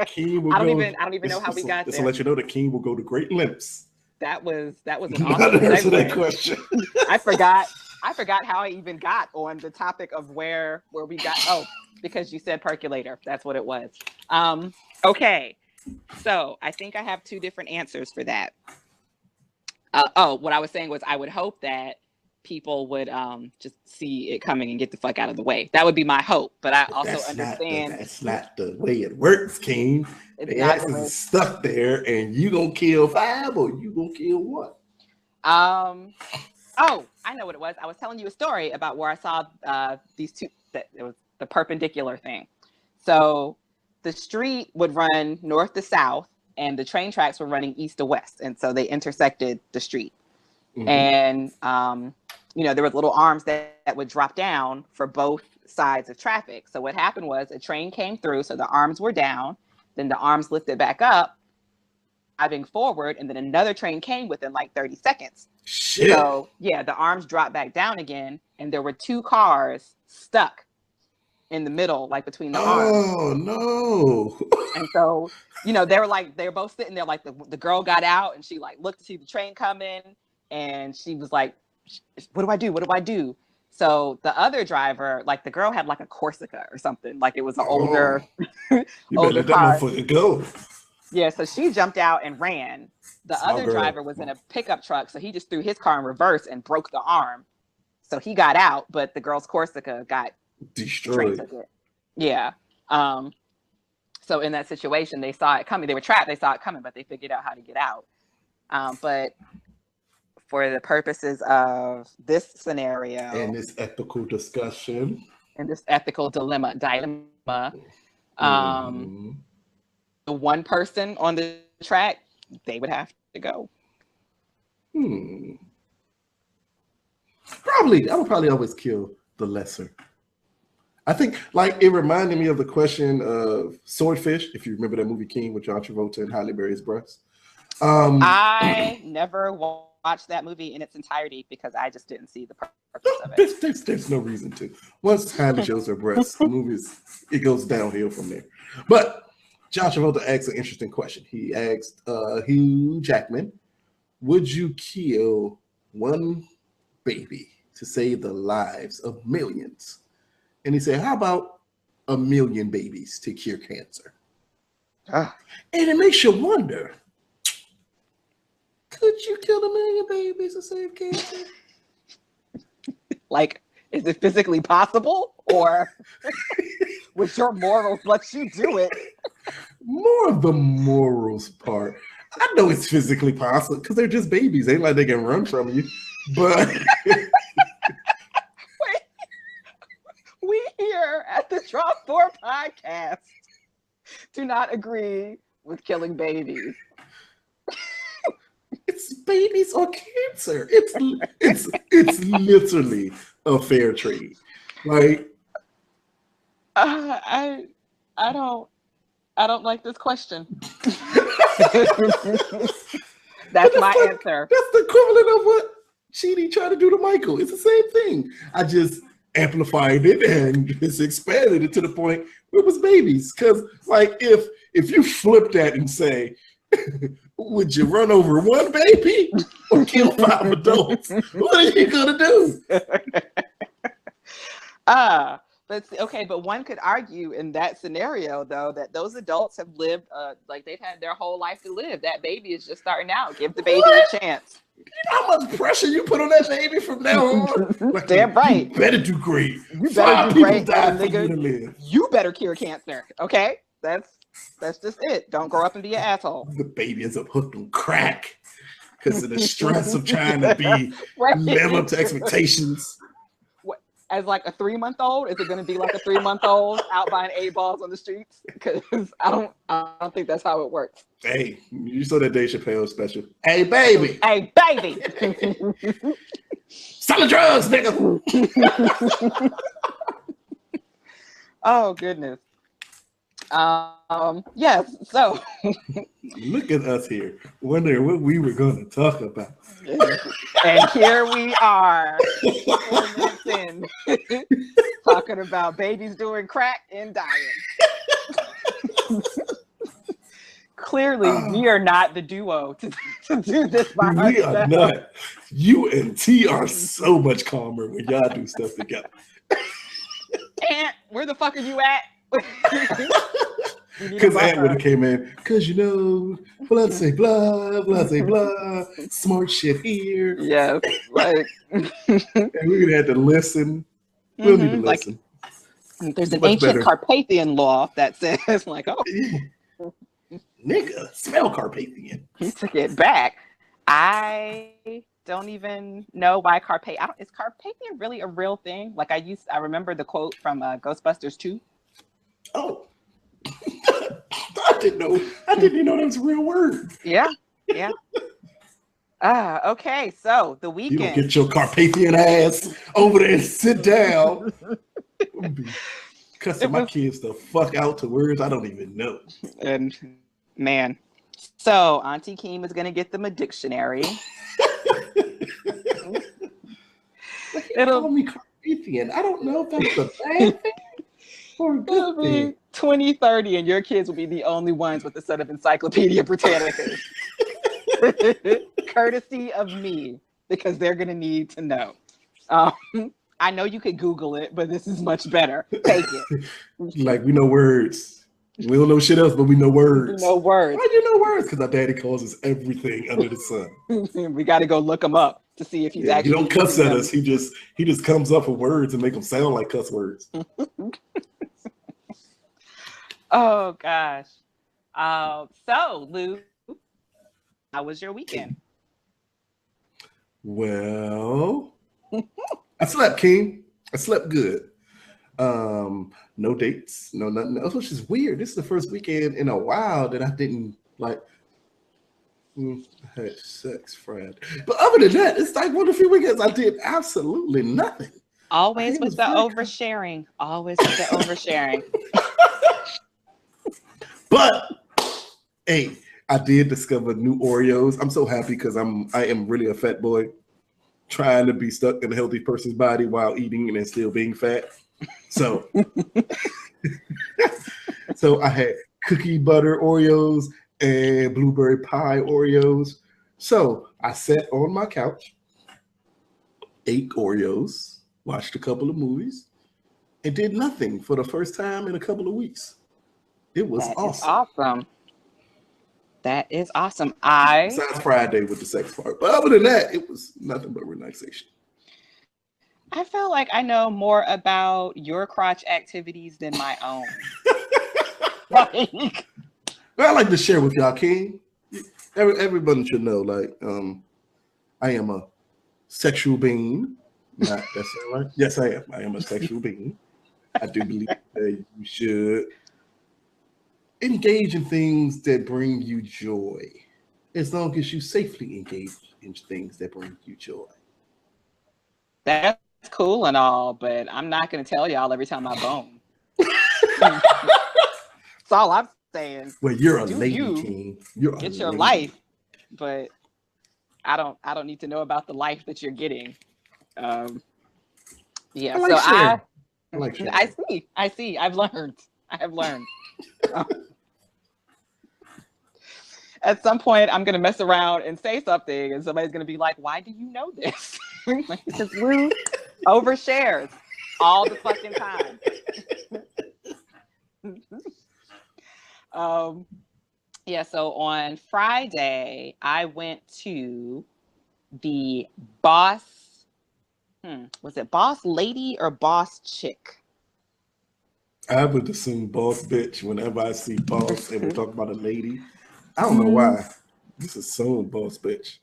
C: Keem will
B: I don't even know how we got there.
C: To let you know that Keem will go to great lengths.
B: That was an awesome
C: answer that question.
B: I forgot how I even got on the topic of where we got. Oh, because you said percolator. That's what it was. Okay. So I think I have two different answers for that. What I was saying was I would hope that people would just see it coming and get the fuck out of the way. That would be my hope. But I also understand
C: that's not the way it works, King.
B: it's
C: The
B: not
C: asses
B: the way.
C: is stuck there, and you gonna kill 5 or you gonna kill 1.
B: Oh, I know what it was. I was telling you a story about where I saw these two. That it was the perpendicular thing. So the street would run north to south, and the train tracks were running east to west, and so they intersected the street.
C: Mhm.
B: And there was little arms that would drop down for both sides of traffic. So what happened was a train came through, so the arms were down, then the arms lifted back up, driving forward, and then another train came within like 30 seconds.
C: Shit.
B: So yeah, the arms dropped back down again, and there were 2 cars stuck in the middle, like between the arms.
C: Oh no.
B: And so, they were both sitting there, like the girl got out and she like looked to see the train coming, and she was like, what do I do? What do I do? So the other driver, like the girl had like a Corsica or something, like it was an older,
C: You better
B: older
C: let that
B: car.
C: motherfucker go.
B: Yeah, so she jumped out and ran. The
C: Small
B: other
C: girl.
B: driver was in a pickup truck, so he just threw his car in reverse and broke the arm. So he got out, but the girl's Corsica got
C: Destroyed.
B: took it. Yeah. So in that situation, they saw it coming. They were trapped. They saw it coming, but they figured out how to get out. But for the purposes of this scenario
C: And this ethical discussion.
B: and this ethical dilemma,
C: Mhm.
B: the one person on the track, they would have to go.
C: Probably, I would probably always kill the lesser. I think, like, it reminded me of the question of Swordfish, if you remember that movie King with John Travolta and Halle Berry's breasts.
B: I never watched that movie in its entirety because I just didn't see the purpose of it.
C: There's no reason to. Once Halle shows her breasts, the movies, it goes downhill from there. But John Travolta asked an interesting question. He asked Hugh Jackman, would you kill one baby to save the lives of millions? And he said, how about 1 million babies to cure cancer? And it makes you wonder, could you kill 1 million babies to save cancer?
B: Like, is it physically possible, or would your morals let you do it?
C: More of the morals part. I know it's physically possible because they're just babies. Ain't like they can run from you. But
B: we here at the Drop 4 podcast do not agree with killing babies.
C: it's babies or cancer. It's literally a fair trade. Like,
B: I don't like this question. That's my answer.
C: That's the equivalent of what Chidi tried to do to Michael. It's the same thing. I just amplified it and just expanded it to the point where it was babies. Because, like, if you flip that and say, would you run over one baby or kill 5 adults? What are you gonna do?
B: But one could argue in that scenario, though, that those adults have lived, like they've had their whole life to live. That baby is just starting out. Give the baby a chance.
C: You know how much pressure you put on that baby from now on? Like,
B: Damn right.
C: You better do great.
B: You
C: 5
B: better do
C: people
B: great,
C: died for
B: nigga.
C: you to live.
B: You better cure cancer. Okay, that's just it. Don't grow up and be an asshole.
C: The baby ends up hooked on crack because of the stress of trying to be
B: Right.
C: live up to expectations.
B: As like a 3-month-old, is it going to be like a 3-month-old out buying 8 balls on the streets? Because I don't think that's how it works.
C: Hey, you saw that Dave Chappelle special. Hey, baby.
B: Hey, baby.
C: Selling drugs, nigga.
B: Oh goodness. Yes. So
C: Look at us here, wondering what we were going to talk about.
B: and here we are, talking about babies doing crack and dying. Clearly, we are not the duo to do this by ourselves.
C: We are not. You and T are so much calmer when y'all do stuff together.
B: Aunt, where the fuck are you at? You need a
C: Because Ant would have
B: buffer.
C: came in, because blah say blah say blah, smart shit here.
B: Yes, like,
C: And we would have had to listen. We don't need to
B: like
C: listen.
B: there's
C: It's
B: an
C: much
B: ancient
C: better.
B: Carpathian law that says, like, oh,
C: Nigga, smell Carpathian.
B: he took it back. I don't even know why is Carpathian really a real thing? Like I remember the quote from Ghostbusters 2.
C: Oh, I didn't know. I didn't even know that was a real word.
B: Yeah, yeah. Okay, so the
C: You don't
B: weekend.
C: get your Carpathian ass over there and sit down. I'm be cussing my kids the fuck out to words I don't even know.
B: And man, so Auntie Keem is gonna get them a dictionary.
C: Call me Carpathian. I don't know if that's a bad thing or a good thing.
B: 2030, and your kids will be the only ones with a set of Encyclopedia Britannicas. Courtesy of me, because they're gonna need to know. I know you could Google it, but this is much better. Take it.
C: Like, we know words. We don't know shit else, but we know words.
B: No words.
C: Why do you know words? Because our daddy calls us everything under the sun.
B: We got to go look him up to see if he's actually.
C: He don't cuss
B: using
C: at
B: them.
C: us. He just comes up with words and make them sound like cuss words.
B: Oh gosh. So Lou, how was your weekend?
C: Well, I slept, King. I slept good. No dates, no nothing else, which is weird. This is the first weekend in a while that I didn't like. I had sex Friday, but other than that, it's like one of the few weekends I did absolutely nothing.
B: Always with the oversharing. Always with the oversharing.
C: But hey, I did discover new Oreos. I'm so happy because I am really a fat boy, trying to be stuck in a healthy person's body while eating and then still being fat. So, so I had cookie butter Oreos and blueberry pie Oreos. So I sat on my couch, ate Oreos, watched a couple of movies, and did nothing for the first time in a couple of weeks. It was awesome.
B: That is awesome.
C: Besides Friday with the sex part. But other than that, it was nothing but relaxation.
B: I feel like I know more about your crotch activities than my own.
C: I like to share with y'all, King. Everybody should know, like, I am a sexual being. Not that's right. Yes, I am. I am a sexual being. I do believe that you should engage in things that bring you joy, as long as you safely engage in things that bring you joy.
B: That's cool and all, but I'm not going to tell y'all every time I bone. That's all I'm saying.
C: Well, you're a lady, King. You're
B: get your life, but I don't need to know about the life that you're getting. Yeah, I like sharing. I see. I have learned. At some point, I'm going to mess around and say something, and somebody's going to be like, why do you know this? Because Lou overshares all the fucking time. Yeah, so on Friday, I went to the Boss, was it Boss Lady or Boss Chick?
C: I would assume Boss Bitch whenever I see Boss and we talk about a lady. I don't know why. This is so Boss Bitch.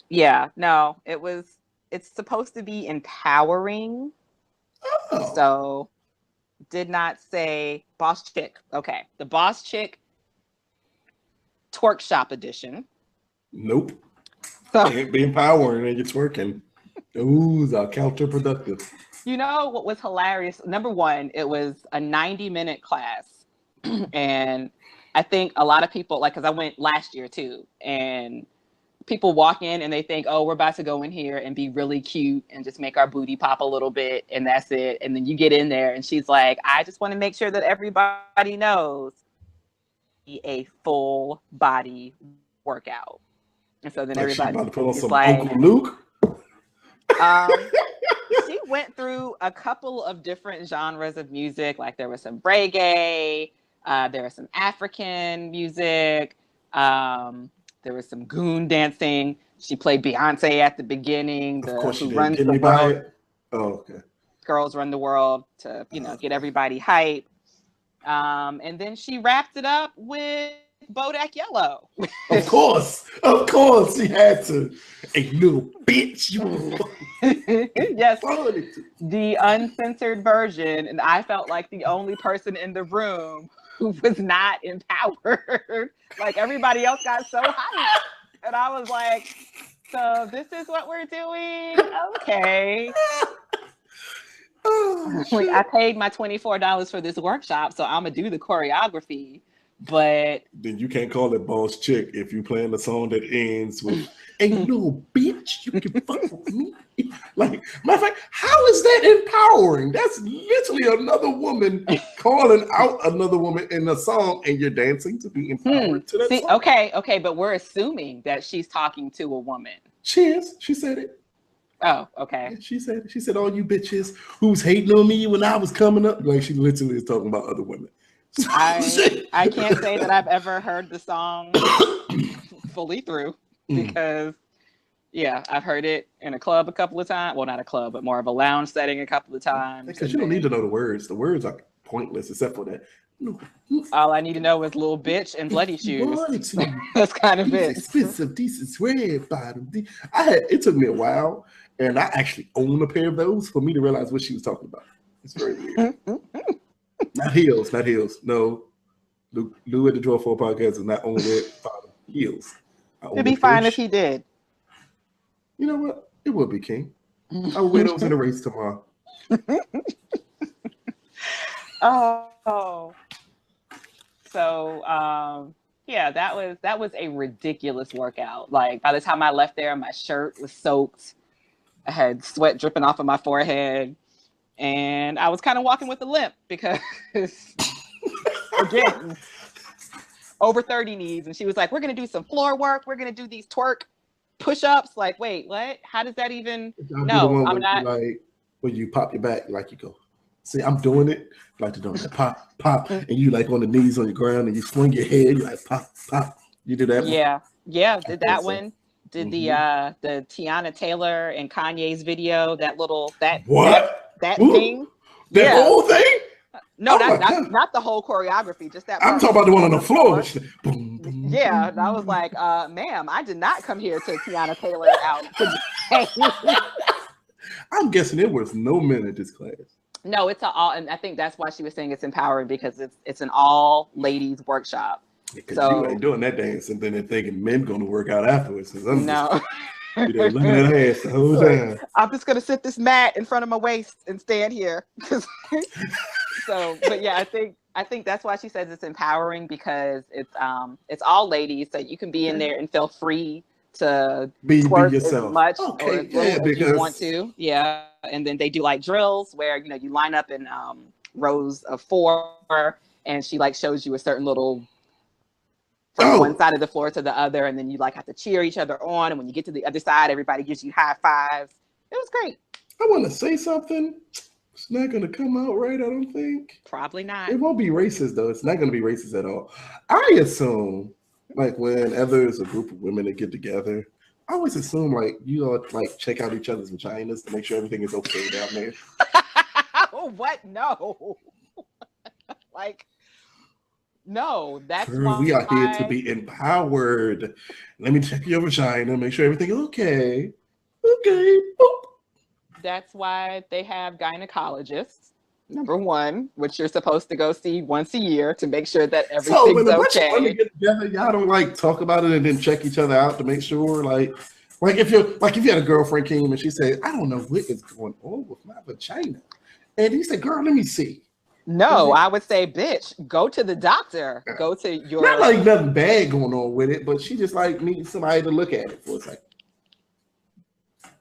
B: Yeah, no, it's supposed to be empowering. Oh. So did not say Boss Chick. Okay. The Boss Chick Twerk Shop edition.
C: Nope. So can't be empowering and you're twerking. Ooh, that's counterproductive.
B: You know what was hilarious? Number one, it was a 90-minute class. And I think a lot of people, like, because I went last year too, and people walk in and they think, oh, we're about to go in here and be really cute and just make our booty pop a little bit, and that's it. And then you get in there and she's like, I just want to make sure that everybody knows a full body workout. And so then like everybody
C: about to put on some
B: like,
C: Uncle Luke.
B: She went through a couple of different genres of music. Like there was some reggae, There was some African music. There was some goon dancing. She played Beyonce at the beginning.
C: Of course she
B: Who
C: did.
B: runs
C: Get
B: the
C: anybody?
B: world.
C: Oh, okay.
B: Girls run the world to, get everybody hype. And then she wrapped it up with Bodak Yellow.
C: Of course, she had to. A little bitch, you
B: Yes,
C: funny.
B: the uncensored version, and I felt like the only person in the room who was not empowered. Like everybody else got so hyped, and I was like, "So this is what we're doing? Okay."
C: Oh,
B: Like I paid my $24 for this workshop, so I'm gonna do the choreography. But
C: then you can't call it boss chick if you playing the song that ends with a little bitch, you can fuck with me. Like, matter of fact, how is that empowering? That's literally another woman calling out another woman in a song, and you're dancing to be empowered to that song.
B: Okay, but we're assuming that she's talking to a woman.
C: She is. She said it.
B: Oh, okay.
C: Yeah, she said it. She said, all you bitches who's hating on me when I was coming up. Like, she literally is talking about other women.
B: I can't say that I've ever heard the song fully through because, yeah, I've heard it in a club a couple of times. Well, not a club, but more of a lounge setting a couple of times.
C: Because you don't need to know the words. The words are pointless except for that.
B: All I need to know is little bitch and bloody shoes. That's kind of it.
C: Expensive, decent red bottom. It took me a while, and I actually own a pair of those for me to realize what she was talking about. It's very weird. Not heels. No, Lou at the Draw 4 podcast is not only red bottom heels.
B: It'd be fine if he did.
C: You know what? It would be King. I will wear those in a race tomorrow.
B: Oh. So yeah, that was a ridiculous workout. Like by the time I left there, my shirt was soaked. I had sweat dripping off of my forehead. And I was kind of walking with a limp because, again, over 30 knees. And she was like, we're going to do some floor work. We're going to do these twerk push-ups. Like, wait, what? How does that even? No, I'm not.
C: Like, when you pop your back, like you go, see, I'm doing it. Like to do it. Pop. And you like on the knees on the ground and you swing your head. You like pop. You do that one?
B: Yeah, did that one. Did the Tiana Taylor and Kanye's video, that thing?
C: That whole thing?
B: No, not the whole choreography, just that.
C: I'm talking about the one on the floor.
B: Boom, boom, yeah, and I was like, ma'am, I did not come here to Tiana Taylor out today.
C: I'm guessing there was no men at this class.
B: No, it's all, and I think that's why she was saying it's empowering because it's an all ladies workshop.
C: Because you ain't doing that dance and then they're thinking men going to work out afterwards.
B: No.
C: You're there looking at her ass the whole time.
B: I'm just gonna sit this mat in front of my waist and stand here. But yeah, I think that's why she says it's empowering because it's all ladies, so you can be in there and feel free to
C: be yourself
B: as much
C: or
B: as you want to. Yeah, and then they do like drills where you line up in rows of 4, and she like shows you a certain little. From one side of the floor to the other, and then you like have to cheer each other on. And when you get to the other side, everybody gives you high fives. It was great.
C: I want to say something. It's not going to come out right, I don't think.
B: Probably not.
C: It won't be racist, though. It's not going to be racist at all. I assume, like, whenever there's a group of women that get together, I always assume, like, you all, like, check out each other's vaginas to make sure everything is okay down there.
B: What? No. Like... No, that's
C: why we are here to be empowered. Let me check your vagina, make sure everything is okay. Okay. Boop.
B: That's why they have gynecologists, number one, which you're supposed to go see once a year to make sure that everything's okay. When get
C: together, y'all don't like talk about it and then check each other out to make sure, like if you had a girlfriend came and she said, I don't know what is going on with my vagina, and you said, girl, let me see.
B: No, I would say, bitch, go to the doctor. Go to your...
C: Not like nothing bad going on with it, but she just like needs somebody to look at it for a second.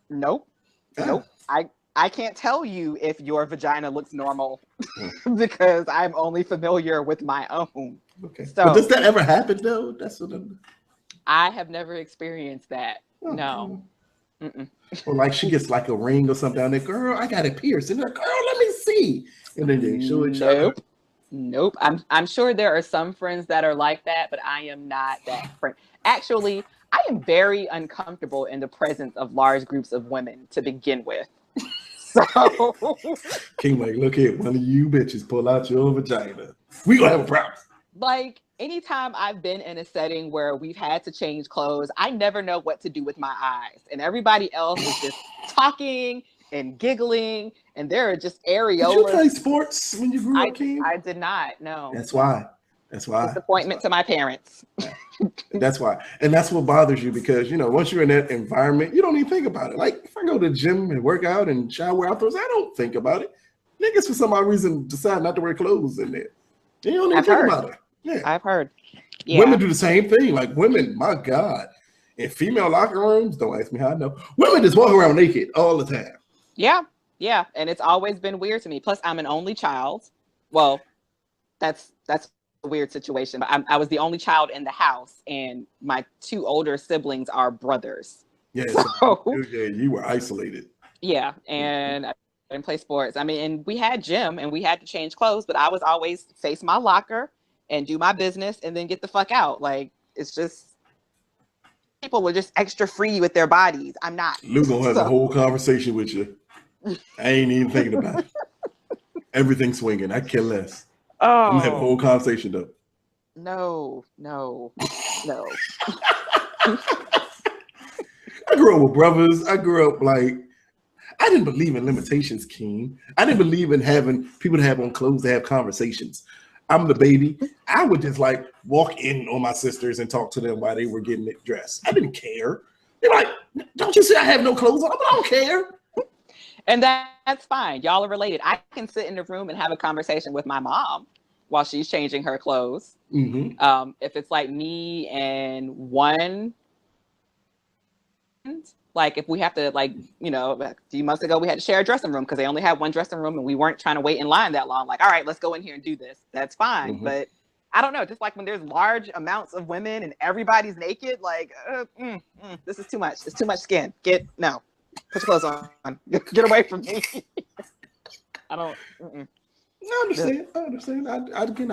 B: Nope. I can't tell you if your vagina looks normal because I'm only familiar with my own.
C: Okay.
B: So,
C: but does that ever happen though? That's what
B: I have never experienced that. Oh, no.
C: Or like she gets like a ring or something down there. Girl, I got it pierced. And they're like, girl, let me see. And then they show each other.
B: Nope. I'm sure there are some friends that are like that, but I am not that friend. Actually, I am very uncomfortable in the presence of large groups of women to begin with. So
C: King, like, look here, one of you bitches pull out your vagina. We gonna have a problem.
B: like anytime I've been in a setting where we've had to change clothes, I never know what to do with my eyes. And everybody else is just talking and giggling, and there are just
C: Did you
B: areolas.
C: play sports when you grew up, King?
B: I did not, no.
C: That's why. That's why.
B: Disappointment to my parents.
C: That's why. And that's what bothers you because, once you're in that environment, you don't even think about it. Like, if I go to the gym and work out and shower afterwards, I don't think about it. Niggas, for some odd reason, decide not to wear clothes in there. You don't even think about it. Yeah.
B: I've heard. Yeah.
C: Women do the same thing. Like, women, my God. In female locker rooms, don't ask me how I know. Women just walk around naked all the time.
B: Yeah. Yeah. And it's always been weird to me. Plus, I'm an only child. Well, that's a weird situation, but I was the only child in the house, and my two older siblings are brothers.
C: Yeah,
B: so,
C: you were isolated.
B: Yeah, and I didn't play sports. I mean, and we had gym, and we had to change clothes, but I was always face my locker and do my business, and then get the fuck out. Like, it's just people were just extra free with their bodies. I'm not.
C: Lou gonna have a whole conversation with you. I ain't even thinking about it. Everything swinging. I care less.
B: Oh,
C: I'm gonna have a whole conversation though.
B: No.
C: I grew up with brothers. I grew up like I didn't believe in limitations, Keem. I didn't believe in having people to have on clothes to have conversations. I'm the baby. I would just like walk in on my sisters and talk to them while they were getting it dressed. I didn't care. They're like, don't you see I have no clothes on? But I don't care.
B: And that's fine. Y'all are related. I can sit in the room and have a conversation with my mom while she's changing her clothes.
C: Mm-hmm.
B: If it's like me and one, like if we have to, like, a few months ago, we had to share a dressing room because they only had one dressing room and we weren't trying to wait in line that long. Like, all right, let's go in here and do this. That's fine.
C: Mm-hmm.
B: But I don't know, just like when there's large amounts of women and everybody's naked, like, this is too much. It's too much skin. No. Put your clothes on. Get away from me. I don't.
C: I understand. I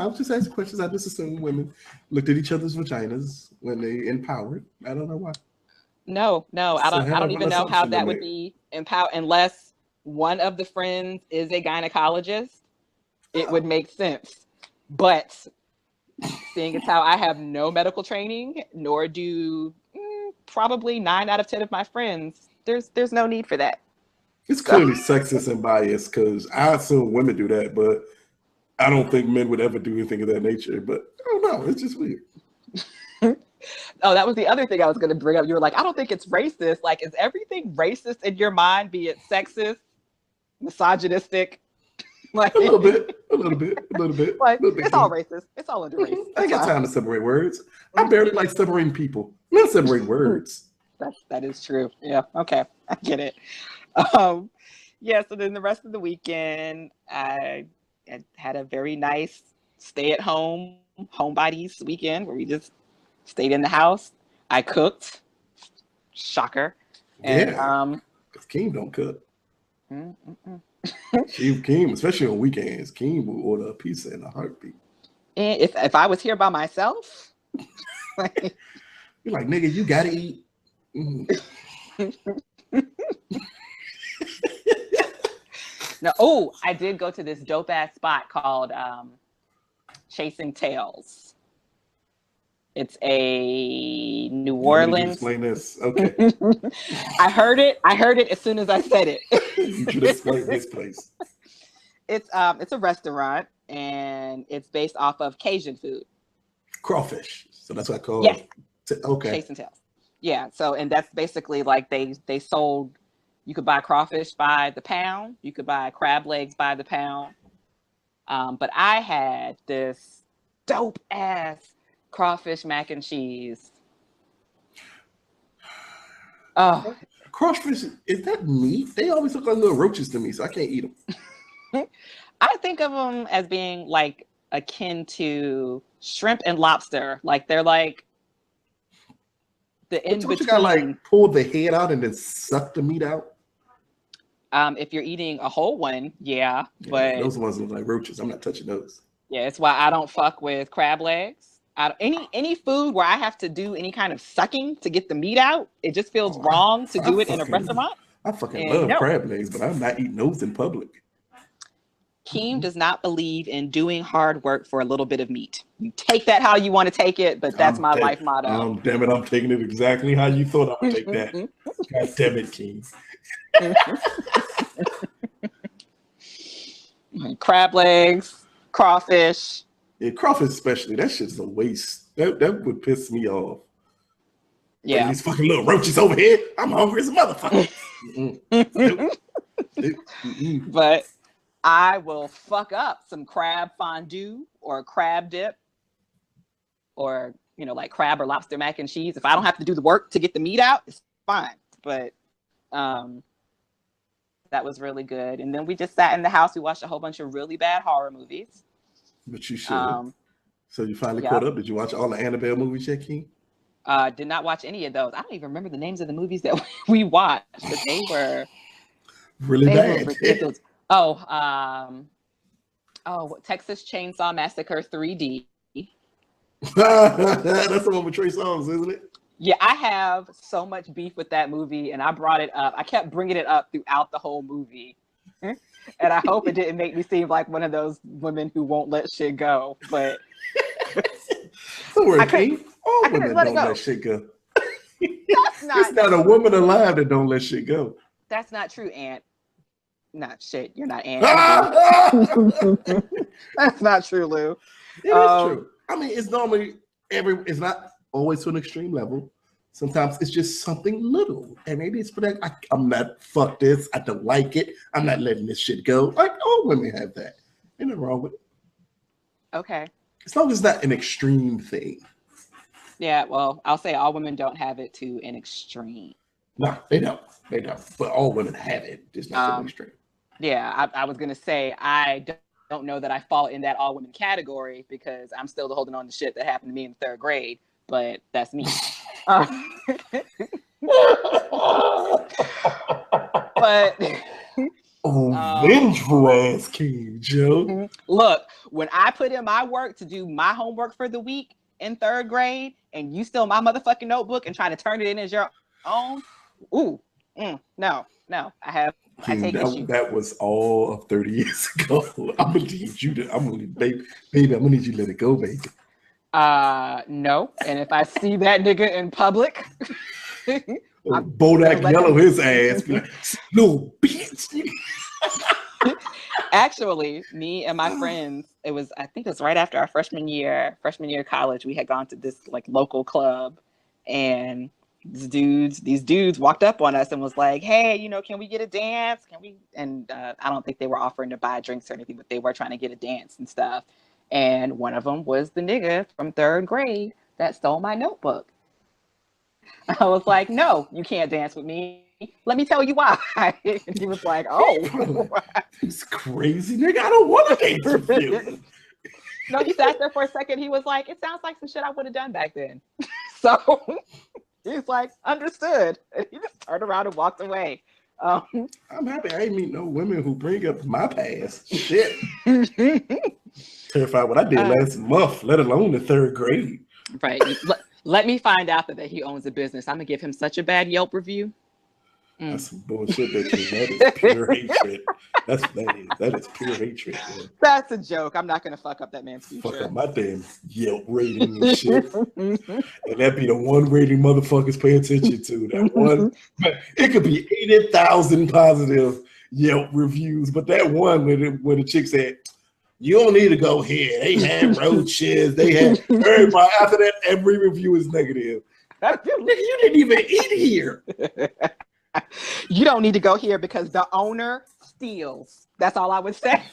C: was just asking questions. I just assumed women looked at each other's vaginas when they empowered. I don't know why.
B: No. I don't even know how that would be empowered unless one of the friends is a gynecologist. It would make sense. But seeing as how I have no medical training, nor do probably 9 out of 10 of my friends, there's no need for that.
C: It's clearly sexist and biased because I assume women do that, but I don't think men would ever do anything of that nature. But I don't know. It's just weird.
B: Oh, that was the other thing I was going to bring up. You were like, I don't think it's racist. Like, is everything racist in your mind, be it sexist, misogynistic? Like,
C: a little bit.
B: Like, it's all racist. It's all under race.
C: I got time to separate words. I barely like separating people. I'm not separating words.
B: That is true. Yeah. Okay. I get it. Yeah. So then the rest of the weekend, I had a very nice stay-at-home homebodies weekend where we just stayed in the house. I cooked. Shocker. And,
C: because Keem don't cook. Keem, especially on weekends, Keem will order a pizza in a heartbeat.
B: And if I was here by myself,
C: you're like, nigga, you gotta eat.
B: No, I did go to this dope ass spot called Chasing Tails. It's a New Orleans.
C: Explain this, okay?
B: I heard it as soon as I said it.
C: You should explain this place.
B: It's a restaurant and it's based off of Cajun food.
C: Crawfish. So that's what I call
B: it.
C: Okay.
B: Chasing Tails. Yeah. So, and that's basically like they sold, you could buy crawfish by the pound. You could buy crab legs by the pound. But I had this dope ass crawfish mac and cheese. Oh,
C: crawfish, is that meat? They always look like little roaches to me, so I can't eat them.
B: I think of them as being like akin to shrimp and lobster. Like they're like the in between.
C: You gotta like pull the head out and then suck the meat out.
B: If you're eating a whole one, yeah, but
C: those ones look like roaches. I'm not touching those.
B: Yeah, it's why I don't fuck with crab legs. Any food where I have to do any kind of sucking to get the meat out, it just feels
C: Oh,
B: wrong to do it in a
C: fucking,
B: restaurant.
C: I fucking
B: And
C: love
B: no,
C: crab legs, but I'm not eating those in public.
B: Keem does not believe in doing hard work for a little bit of meat. You take that how you want to take it, but that's my life motto.
C: Damn it, I'm taking it exactly how you thought I would take that. God damn it, King.
B: Crab legs, crawfish.
C: Yeah, crawfish especially, that shit's a waste. That would piss me off. Like,
B: Yeah.
C: these fucking little roaches over here. I'm hungry as a motherfucker.
B: But I will fuck up some crab fondue or crab dip or, like crab or lobster mac and cheese. If I don't have to do the work to get the meat out, it's fine. But that was really good. And then we just sat in the house. We watched a whole bunch of really bad horror movies.
C: But you should. So you finally caught up. Did you watch all the Annabelle movies yet, King?
B: Did not watch any of those. I don't even remember the names of the movies that we watched, but they were
C: really bad.
B: Were ridiculous. Texas Chainsaw Massacre 3D.
C: That's the one with Trey Songz, isn't it?
B: Yeah, I have so much beef with that movie, and I brought it up. I kept bringing it up throughout the whole movie. And I hope it didn't make me seem like one of those women who won't let shit go. But
C: don't worry, King. All women don't let shit go. It's not a woman alive that don't let shit go.
B: That's not true, Aunt. Not shit. You're not Aunt. That's not true, Lou.
C: It is true. I mean, it's normally it's not always to an extreme level. Sometimes it's just something little. And maybe it's for that I'm not, fuck this, I don't like it, I'm not letting this shit go. Like all women have that. Ain't nothing wrong with it.
B: Okay.
C: As long as it's not an extreme thing.
B: Yeah, well, I'll say all women don't have it to an extreme.
C: No, they don't. They don't. But all women have it, just not to an extreme.
B: Yeah, I was gonna say I don't know that I fall in that all women category because I'm still holding on to shit that happened to me in 3rd grade, but that's me. But
C: vengeful ass King, Joe.
B: Look, when I put in my work to do my homework for the week in 3rd grade, and you steal my motherfucking notebook and try to turn it in as your own, no, I take issue.
C: That was all of 30 years ago. I'm gonna need you to. I'm gonna need you to let it go, baby.
B: No. And if I see that nigga in public,
C: Bodak yellow his ass, be like, little bitch.
B: Actually, me and my friends, I think it was right after our freshman year of college, we had gone to this like local club, and these dudes walked up on us and was like, hey, can we get a dance? Can we? And I don't think they were offering to buy drinks or anything, but they were trying to get a dance and stuff. And one of them was the nigga from 3rd grade that stole my notebook. I was like, no, you can't dance with me. Let me tell you why. And he was like, oh.
C: This crazy nigga, I don't want to dance with you.
B: No, he sat there for a second. He was like, it sounds like some shit I would have done back then. So he's like, understood. And he just turned around and walked away.
C: I'm happy I ain't meet no women who bring up my past. Shit. Terrified what I did last month, let alone the 3rd grade.
B: Right. Let me find out that he owns a business. I'm gonna give him such a bad Yelp review.
C: That's some bullshit. That is pure hatred. That is pure hatred. Man.
B: That's a joke. I'm not gonna fuck up that man's future.
C: Fuck up my damn Yelp rating and shit. And that be the one rating motherfuckers pay attention to. That one. It could be 80,000 positive Yelp reviews, but that one where the chick said, you don't need to go here. They had roaches. They had everybody. After that, every review is negative. You didn't even eat here.
B: You don't need to go here because the owner steals. That's all I would say.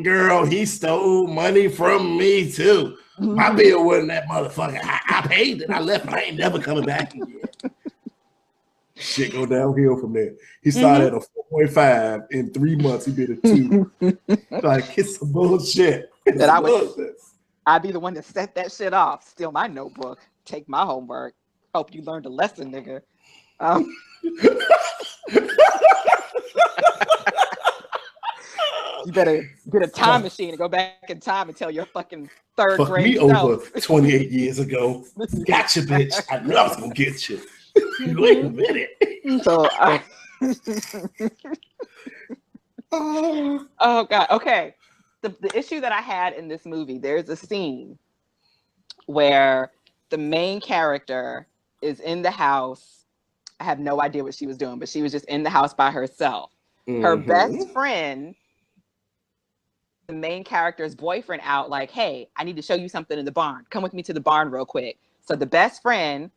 C: Girl, he stole money from me too. My bill wasn't that motherfucker. I paid it. I left, but I ain't never coming back again. Shit go downhill from there. He started at a 4.5 in 3 months. He did a 2. Like, it's some bullshit.
B: I'd be the one to set that shit off, steal my notebook, take my homework. Hope you learned a lesson, nigga. You better get a time machine and go back in time and tell your fucking third
C: Fuck
B: grade
C: me
B: self.
C: over 28 years ago. Gotcha, bitch. I knew I was gonna get you. Wait a minute.
B: So,
C: Oh,
B: oh god. Okay. The issue that I had in this movie, there's a scene where the main character is in the house. I have no idea what she was doing, but she was just in the house by herself. Her best friend, the main character's boyfriend, out like, hey, I need to show you something in the barn. Come with me to the barn real quick. So the best friend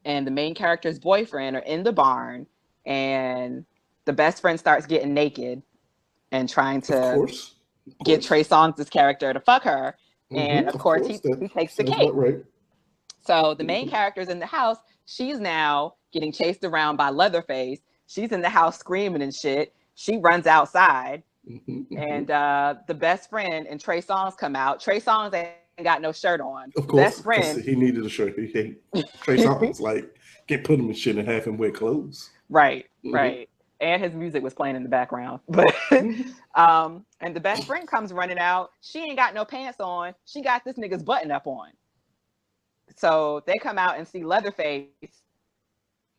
B: and the main character's boyfriend are in the barn, and the best friend starts getting naked and trying to get Trey Songz' character to fuck her. And of course, he takes the cake.
C: Right.
B: So the main character's in the house. She's now getting chased around by Leatherface. She's in the house screaming and shit. She runs outside. And the best friend and Trey Songz come out. Trey Songz ain't got no shirt on.
C: Of course,
B: best friend,
C: he needed a shirt. Trey Songz like can't put him in shit and have him wear clothes.
B: Right, right. And his music was playing in the background. But and the best friend comes running out. She ain't got no pants on. She got this nigga's button up on. So they come out and see Leatherface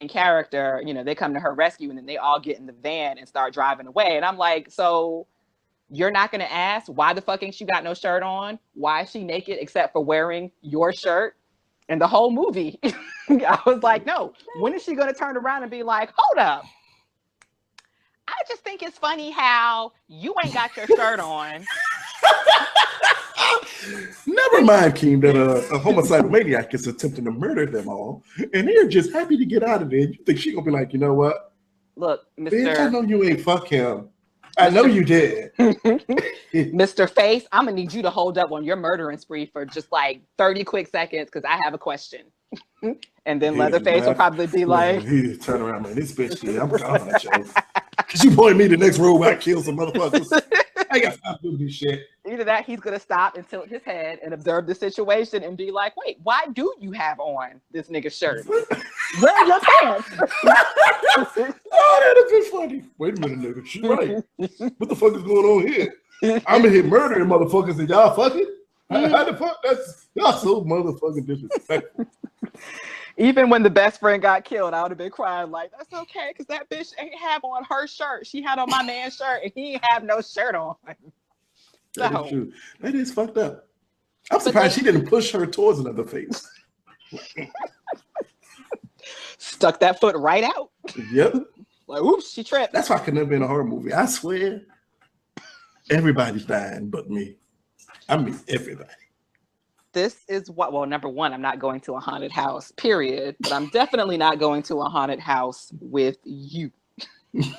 B: in character, you know, they come to her rescue, and then they all get in the van and start driving away. And I'm like, so you're not going to ask why the fuck ain't she got no shirt on? Why is she naked except for wearing your shirt? And the whole movie, I was like, no, when is she going to turn around and be like, hold up. I just think it's funny how you ain't got your shirt on.
C: Never mind, Keem, that a homicidal maniac is attempting to murder them all, and they're just happy to get out of there. You think she gonna be like, you know what?
B: Look,
C: Bitch, I know you ain't fuck him. I know you did.
B: Mr. Face, I'm gonna need you to hold up on your murdering spree for just like 30 quick seconds because I have a question. And then Leatherface will probably be like,
C: he turn around, man, this bitch, yeah, I'm gone, Joe. Cause you point me the next robot kill some motherfuckers. I got to stop doing this shit.
B: Either that, he's gonna stop and tilt his head and observe the situation and be like, wait, why do you have on this nigga's shirt? Where are your pants?
C: Oh, that'd be funny. Wait a minute, nigga. She right. What the fuck is going on here? I'm in here murdering motherfuckers and y'all fucking? How the fuck? That's y'all so motherfucking disrespectful.
B: Even when the best friend got killed, I would have been crying like, that's okay, because that bitch ain't have on her shirt. She had on my man's shirt and he ain't have no shirt on.
C: That is true. That is fucked up. I'm surprised she didn't push her towards another face.
B: Stuck that foot right out.
C: Yep.
B: Like, oops, she tripped.
C: That's why I could never be in a horror movie. I swear, everybody's dying but me. I mean, everybody.
B: This is what, well, number one, I'm not going to a haunted house, period. But I'm definitely not going to a haunted house with you.
C: Yeah,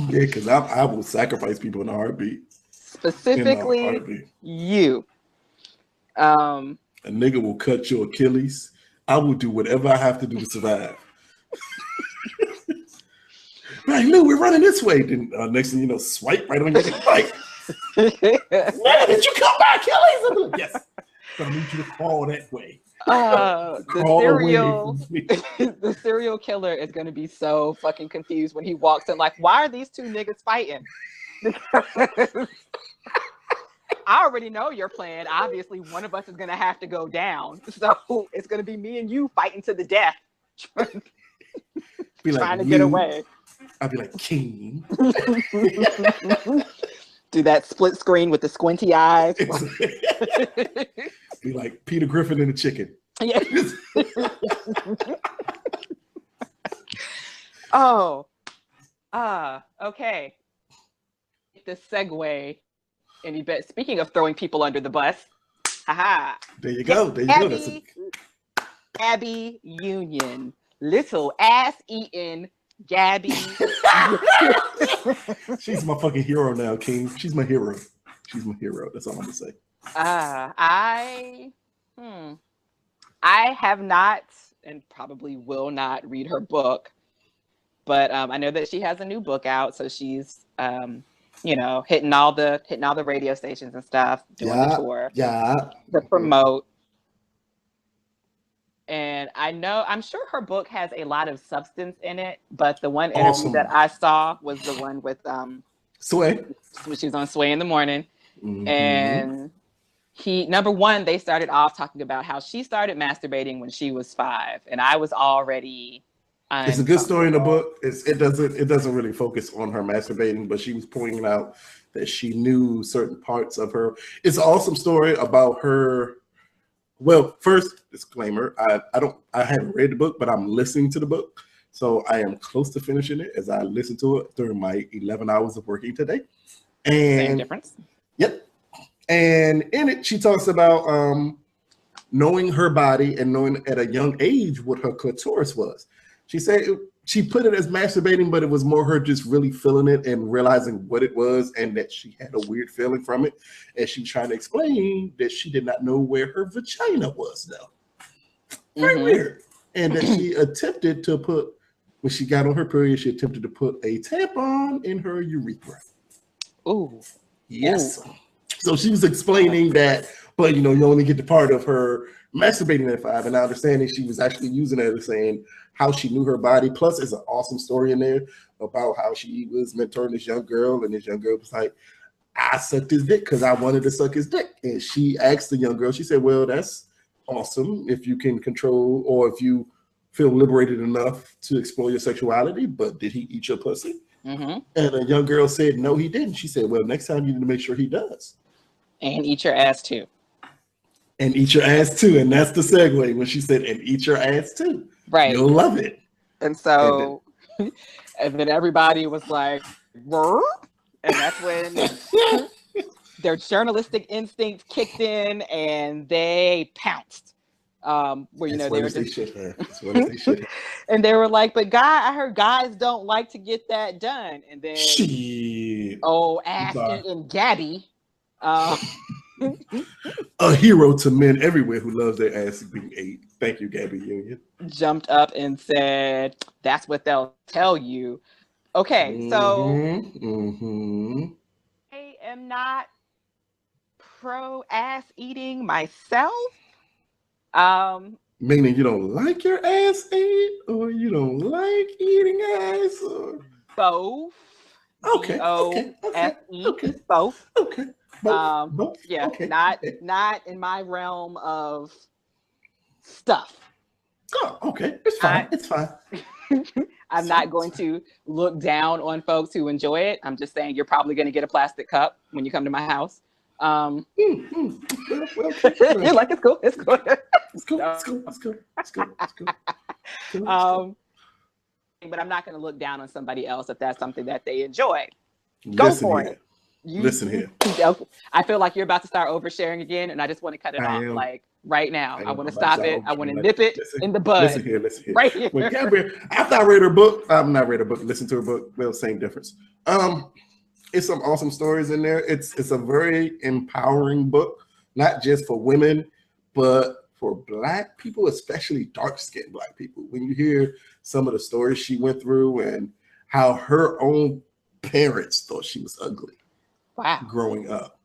C: because I will sacrifice people in a heartbeat.
B: Specifically, you.
C: A nigga will cut your Achilles. I will do whatever I have to do to survive. Like, Lou, we're running this way. Then next thing you know, swipe right on your bike. Did you cut my Achilles? Yes. But I need you to crawl that way.
B: The serial killer is going to be so fucking confused when he walks in. Like, why are these two niggas fighting? I already know your plan. Obviously, one of us is going to have to go down. So it's going to be me and you fighting to the death. Trying to get away.
C: I'll be like, King.
B: Do that split screen with the squinty eyes.
C: Be like Peter Griffin and the chicken.
B: Yeah. Oh. Okay. The segue. And you bet. Speaking of throwing people under the bus. Haha.
C: There you go. There you go.
B: Gabby Union. Little ass eating Gabby.
C: She's my fucking hero now, King. She's my hero. She's my hero. That's all I'm gonna say.
B: I have not and probably will not read her book, but I know that she has a new book out, so she's hitting all the radio stations and stuff, doing the tour, to promote. And I'm sure her book has a lot of substance in it, but the one interview that I saw was the one with
C: Sway.
B: when she was on Sway in the morning.
C: Mhm.
B: And number one, they started off talking about how she started masturbating when she was 5, and I was already
C: It's a good story in the
B: uncomfortable.
C: book. It doesn't really focus on her masturbating, but she was pointing out that she knew certain parts of her. It's an awesome story about her. Well, first disclaimer: I haven't read the book, but I'm listening to the book, so I am close to finishing it as I listen to it during my 11 hours of working today.
B: Same
C: And
B: difference.
C: yep, and in it she talks about knowing her body and knowing at a young age what her clitoris was. She said she put it as masturbating, but it was more her just really feeling it and realizing what it was, and that she had a weird feeling from it. And she was trying to explain that she did not know where her vagina was, though. Very weird. And that she attempted to put, when she got on her period, she attempted to put a tampon in her urethra.
B: Ooh.
C: Yes. Ooh. So she was explaining that, but you only get the part of her masturbating at 5, and I understanding she was actually using it as saying how she knew her body. Plus, there's an awesome story in there about how she was mentoring this young girl, and this young girl was like, I sucked his dick because I wanted to suck his dick. And she asked the young girl, she said, well, that's awesome if you can control or if you feel liberated enough to explore your sexuality, but did he eat your pussy? And a young girl said, no, he didn't. She said, well, next time you need to make sure he does.
B: And eat your ass too.
C: And eat your ass too. And that's the segue when she said, and eat your ass too.
B: Right.
C: You'll love it.
B: And so, and then everybody was like, "Rrr?" And that's when their journalistic instinct kicked in and they pounced. Where, they were just, and they were like, but I heard guys don't like to get that done. And then, ass eating Gabby.
C: A hero to men everywhere who loves their ass being ate. Thank you, Gabby Union.
B: Jumped up and said, that's what they'll tell you. Okay, so I am not pro ass eating myself.
C: Meaning you don't like your ass ate, or you don't like eating ass, or
B: both.
C: Okay.
B: Both.
C: Okay. Both.
B: Yeah,
C: okay.
B: Not in my realm of stuff.
C: Oh, okay. It's fine. It's fine.
B: I'm not going to look down on folks who enjoy it. I'm just saying you're probably going to get a plastic cup when you come to my house. You're like, it's cool. It's cool.
C: It's cool. It's cool. It's cool. It's cool. It's cool.
B: But I'm not going to look down on somebody else if that's something that they enjoy.
C: Listen
B: Go for
C: here.
B: it.
C: Listen here.
B: I feel like you're about to start oversharing again, and I just want to cut it off like right now. I want to stop it. I want to nip it in the bud.
C: Listen here.
B: Right here.
C: When Gabby, after I read her book, I've not read her book, listen to her book, well, same difference. It's some awesome stories in there. It's a very empowering book, not just for women, but for Black people, especially dark-skinned Black people. When you hear some of the stories she went through and how her own parents thought she was ugly.
B: Wow.
C: Growing up,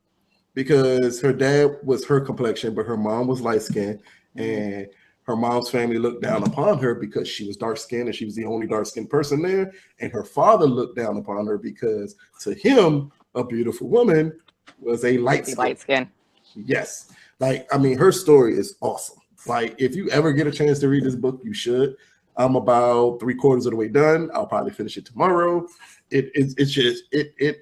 C: because her dad was her complexion, but her mom was light skinned, and her mom's family looked down upon her because she was dark skinned and she was the only dark skinned person there. And her father looked down upon her because to him, a beautiful woman was a light skin. Yes. Like, I mean, her story is awesome. Like, if you ever get a chance to read this book, you should. I'm about 3/4 of the way done. I'll probably finish it tomorrow. It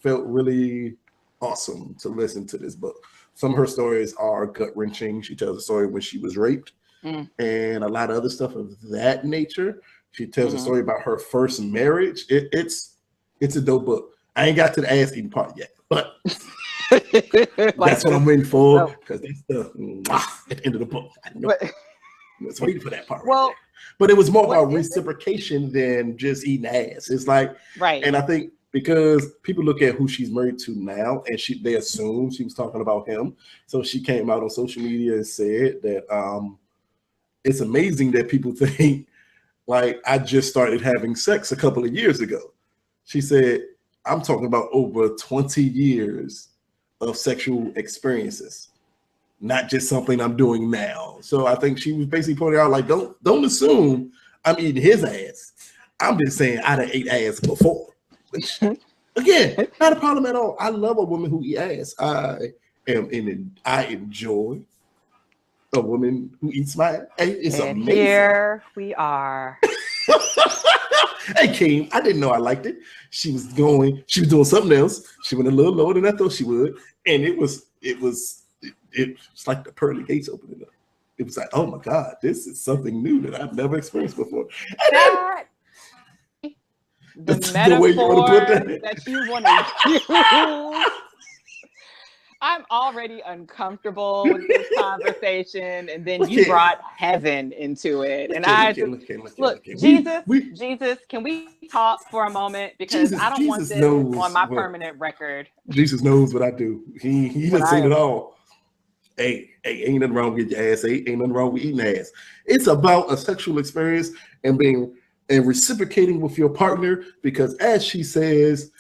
C: felt really awesome to listen to this book. Some of her stories are gut-wrenching. She tells a story when she was raped and a lot of other stuff of that nature. She tells a story about her first marriage. It's a dope book. I ain't got to the ass eating part yet, but that's what I'm waiting for, because that's the at the end of the book. I know. I was waiting for that part.
B: Well,
C: but it was more about reciprocation than just eating ass. It's like,
B: right.
C: And I think because people look at who she's married to now, and they assume she was talking about him. So she came out on social media and said that it's amazing that people think like I just started having sex a couple of years ago. She said, I'm talking about over 20 years of sexual experiences, not just something I'm doing now. So I think she was basically pointing out, like, don't assume I'm eating his ass. I'm just saying I done ate ass before. Which, Again, not a problem at all. I love a woman who eat ass. I enjoy a woman who eats my ass. Hey, it's
B: And
C: amazing.
B: here we are.
C: Hey, Keem, I didn't know I liked it. She was doing something else. She went a little lower than I thought she would, and it was like the pearly gates opening up. It was like, oh my God, this is something new that I've never experienced before. And
B: That the
C: the way you want to put
B: metaphor
C: that.
B: that you want to use. I'm already uncomfortable with this conversation, and then you brought heaven into it. And look, Jesus, can we talk for a moment? Because I don't want this on my permanent record.
C: Jesus knows what I do. He done seen it all. Hey, ain't nothing wrong with your ass. Ain't nothing wrong with eating ass. It's about a sexual experience and reciprocating with your partner, because as she says,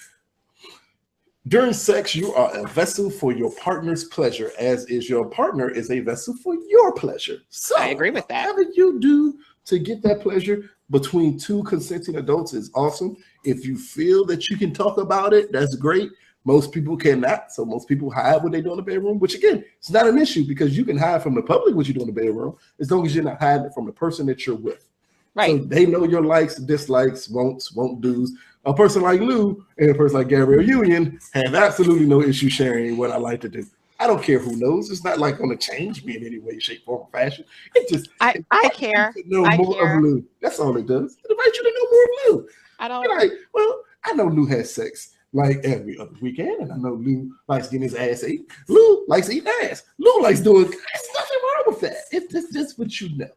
C: during sex, you are a vessel for your partner's pleasure, as is your partner is a vessel for your pleasure. So
B: I agree with that.
C: whatever you do to get that pleasure between two consenting adults is awesome. If you feel that you can talk about it, that's great. Most people cannot, so most people hide what they do in the bedroom, which again, it's not an issue because you can hide from the public what you do in the bedroom as long as you're not hiding it from the person that you're with.
B: Right.
C: So they know your likes, dislikes, won't do's. A person like Lu and a person like Gabby Union have absolutely no issue sharing what I like to do. I don't care who knows. It's not like going to change me in any way, shape, form, or fashion. It just
B: I care.
C: I care. Of Lu. That's all it does. It invites you to know more of Lu.
B: I don't
C: You're like, well, I know Lu has sex like every other weekend, and I know Lu likes getting his ass ate. Lu likes eating ass. Lu likes doing. There's nothing wrong with that. It's just what you know.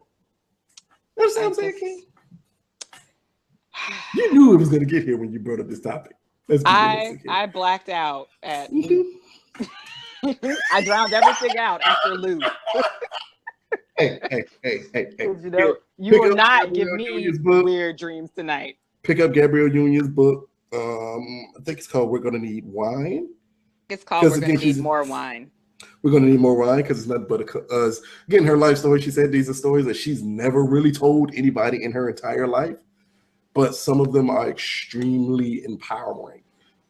C: You know what I'm saying, King? You knew it was going to get here when you brought up this topic.
B: I blacked out at I drowned everything out after Lu.
C: Hey.
B: You know, you will not give me weird dreams tonight.
C: Pick up Gabrielle Union's book. I think it's called We're Gonna Need Wine.
B: It's called We're Gonna Need More Wine.
C: We're gonna need more wine because it's nothing but again, her life story. She said these are stories that she's never really told anybody in her entire life, but some of them are extremely empowering.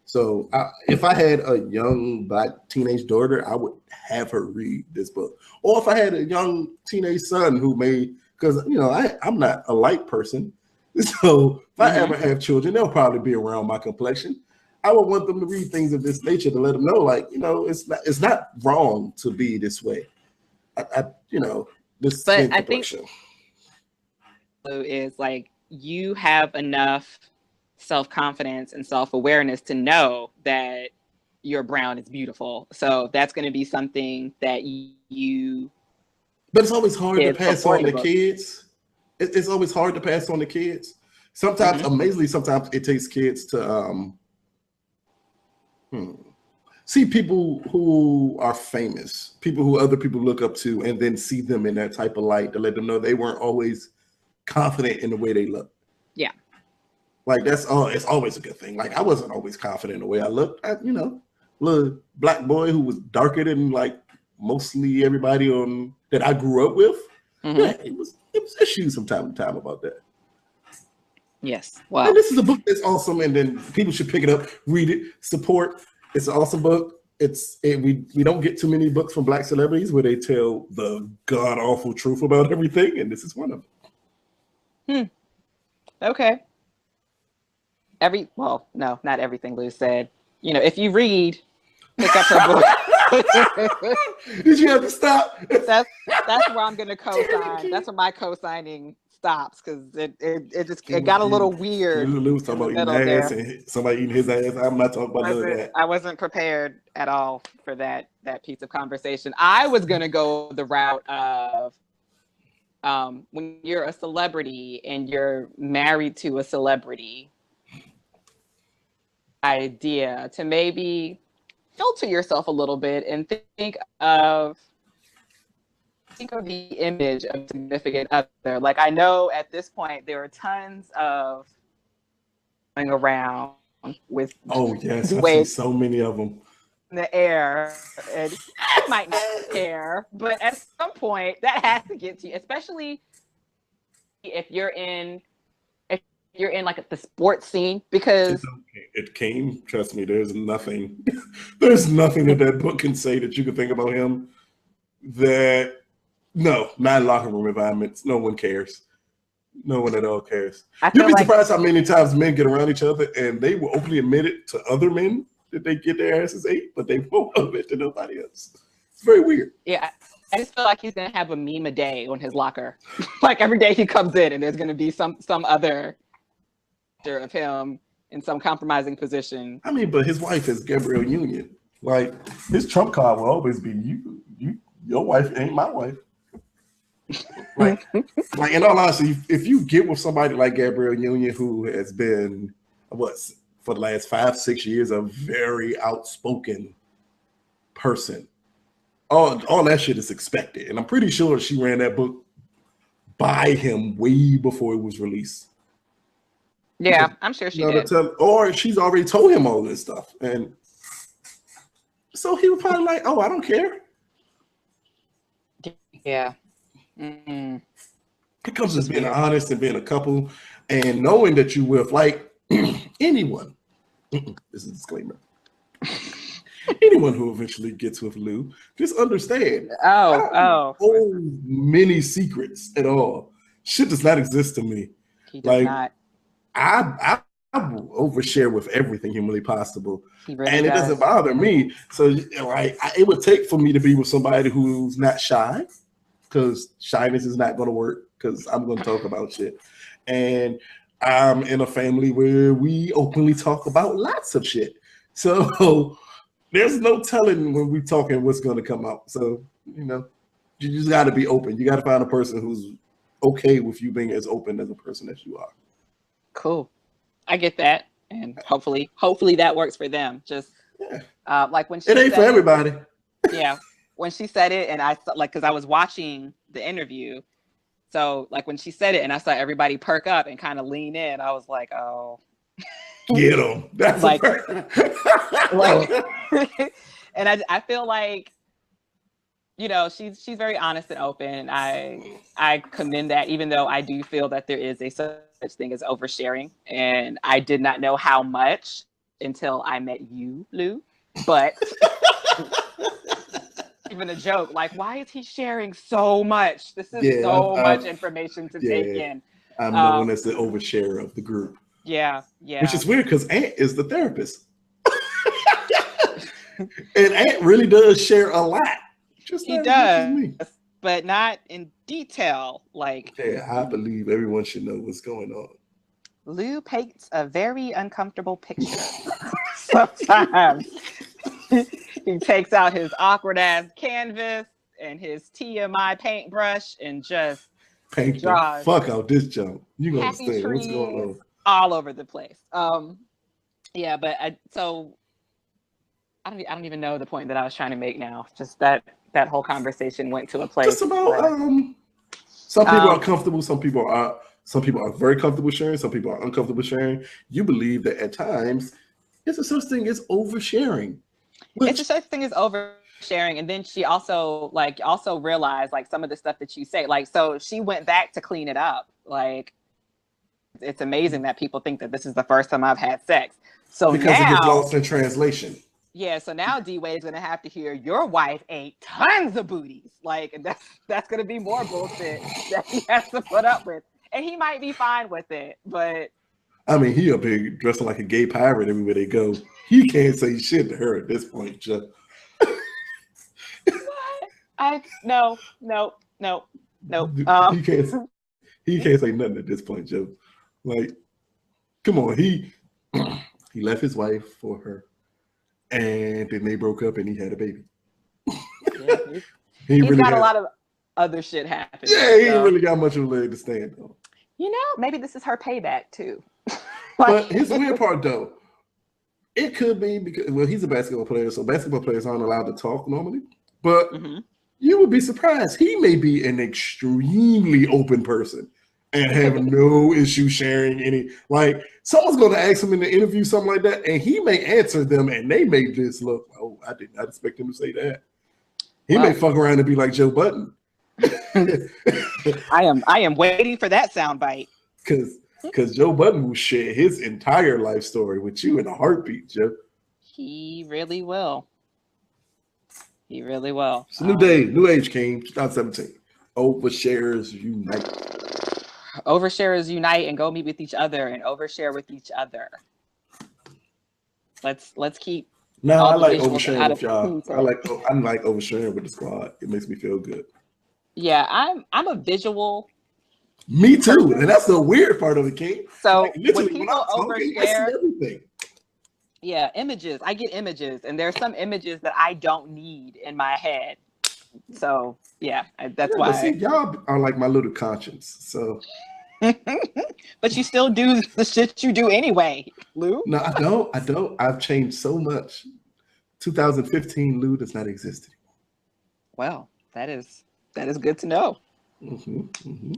C: So if I had a young Black teenage daughter, I would have her read this book. Or if I had a young teenage son because I'm not a light person, so if I ever have children, they'll probably be around my complexion. I would want them to read things of this nature to let them know, like, it's not wrong to be this way. This. But I think
B: is like you have enough self-confidence and self-awareness to know that your brown is beautiful. So that's going to be something that you.
C: But it's always hard to pass on to kids. It's always hard to pass on to kids. Sometimes, amazingly, sometimes it takes kids to see people who are famous, people who other people look up to, and then see them in that type of light to let them know they weren't always confident in the way they look.
B: Yeah.
C: Like it's always a good thing. Like I wasn't always confident in the way I looked. Little black boy who was darker than like mostly everybody that I grew up with. Yeah, it was issues from time to time about that.
B: Yes. Wow.
C: And this is a book that's awesome, and then people should pick it up, read it, support. It's an awesome book. We don't get too many books from Black celebrities where they tell the god awful truth about everything, and this is one of them.
B: Okay. No, not everything Lu said. If you read, pick up her book.
C: Did you have to stop?
B: That's where I'm gonna co-sign. That's where my co-signing stops because it got a little weird.
C: Lu was talking about eating ass and somebody eating his ass. I'm not talking about none of that.
B: I wasn't prepared at all for that piece of conversation. I was gonna go the route of when you're a celebrity and you're married to a celebrity, idea to maybe filter yourself a little bit and think of the image of significant other. Like I know at this point there are tons of going around with
C: I've seen so many of them
B: in the air, and you might not care, but at some point that has to get to you, especially if you're you're in like the sports scene, because
C: It came. Trust me, there's nothing that that book can say that you can think about him that no, not in locker room environments. No one cares. No one at all cares. You'd be surprised how many times men get around each other and they will openly admit it to other men that they get their asses ate, but they won't admit to nobody else. It's very weird.
B: Yeah, I just feel like he's gonna have a meme a day on his locker. Like every day he comes in, and there's gonna be some other of him in some compromising position.
C: I mean, but his wife is Gabby Union. Like his trump card will always be your wife ain't my wife. like in all honesty, if you get with somebody like Gabrielle Union, who has been for the last 5-6 years a very outspoken person, all that shit is expected, and I'm pretty sure she ran that book by him way before it was released.
B: Yeah, I'm sure she did.
C: Or she's already told him all this stuff, and so he was probably like, "Oh, I don't care."
B: Yeah.
C: It comes to being honest and being a couple and knowing that you with like anyone. This is a disclaimer. Anyone who eventually gets with Lou, just understand.
B: Oh,
C: many secrets at all. Shit does not exist to me.
B: He does not.
C: I will overshare with everything humanly possible,
B: really
C: and it doesn't bother me. So, like, it would take for me to be with somebody who's not shy, because shyness is not going to work. Because I'm going to talk about shit, and I'm in a family where we openly talk about lots of shit. So there's no telling when we're talking what's going to come out. So you just got to be open. You got to find a person who's okay with you being as open as a person as you are.
B: Cool. I get that, and hopefully that works for them. Just like when she
C: it ain't for everybody.
B: Yeah, when she said it, and I like because I was watching the interview, so like when she said it, and I saw everybody perk up and kind of lean in, I was like, oh,
C: get them. That's
B: like, and I feel like she's very honest and open. I commend that, even though I do feel that there is a such thing as oversharing, and I did not know how much until I met you, Lou. But even a joke, like, why is he sharing so much? This is much information to take in.
C: I'm known as the oversharer of the group.
B: Yeah.
C: Which is weird because Ant is the therapist. And Ant really does share a lot.
B: He does, but not in detail. Like,
C: yeah, I believe everyone should know what's going on.
B: Lou paints a very uncomfortable picture. Sometimes he takes out his awkward ass canvas and his TMI paintbrush and just
C: paint
B: draws
C: the fuck out this junk. You gonna understand what's going on
B: all over the place. Yeah, but I don't even know the point that I was trying to make now. Just that whole conversation went to a place.
C: Just about some people are comfortable, some people are very comfortable sharing, some people are uncomfortable sharing. You believe that at times it's a such thing as oversharing.
B: It's a such thing as oversharing, and then she also realized like some of the stuff that you say. Like, so she went back to clean it up. Like, it's amazing that people think that this is the first time I've had sex. So
C: because
B: now,
C: it gets lost in translation.
B: Yeah, so now D-Wade's gonna have to hear your wife ate tons of booties. Like, and that's gonna be more bullshit that he has to put up with. And he might be fine with it, but
C: I mean, he up here dressing like a gay pirate everywhere they go. He can't say shit to her at this point, Chuck.
B: What? No.
C: He can't say nothing at this point, Joe. Like, come on, he left his wife for her, and then they broke up, and he had a baby.
B: Yeah, he's really got a lot of other shit happening.
C: Yeah, he ain't really got much of a leg to stand on.
B: Maybe this is her payback too.
C: But here's the weird part, though. It could be because, well, he's a basketball player, so basketball players aren't allowed to talk normally. But you would be surprised. He may be an extremely open person and have no issue sharing any. Like, someone's going to ask him in the interview something like that, and he may answer them, and they may just look, oh, I did not expect him to say that. He may fuck around and be like Joe Budden.
B: I am waiting for that soundbite.
C: Because Because Joe Budden will share his entire life story with you in a heartbeat, Joe.
B: He really will. He really will.
C: It's a new day, new age, King, 2017. Overshares unite.
B: Oversharers unite and go meet with each other and overshare with each other. Let's keep.
C: No,
B: all
C: I
B: the
C: like
B: visuals
C: oversharing
B: out
C: with
B: of
C: y'all.
B: Queen's
C: I like oversharing with the squad. It makes me feel good.
B: Yeah, I'm a visual.
C: Me too, and that's the weird part of it, King.
B: So
C: Like, literally,
B: when
C: when
B: people
C: I'm talking, I see
B: overshare,
C: everything.
B: yeah, images. I get images, and there's some images that I don't need in my head. So yeah, that's
C: But
B: why.
C: see, y'all are like my little conscience. So,
B: but you still do the shit you do anyway, Lou.
C: no, I don't. I've changed so much. 2015 Lou does not exist anymore.
B: Well, that is good to know.
C: Mm-hmm, mm-hmm.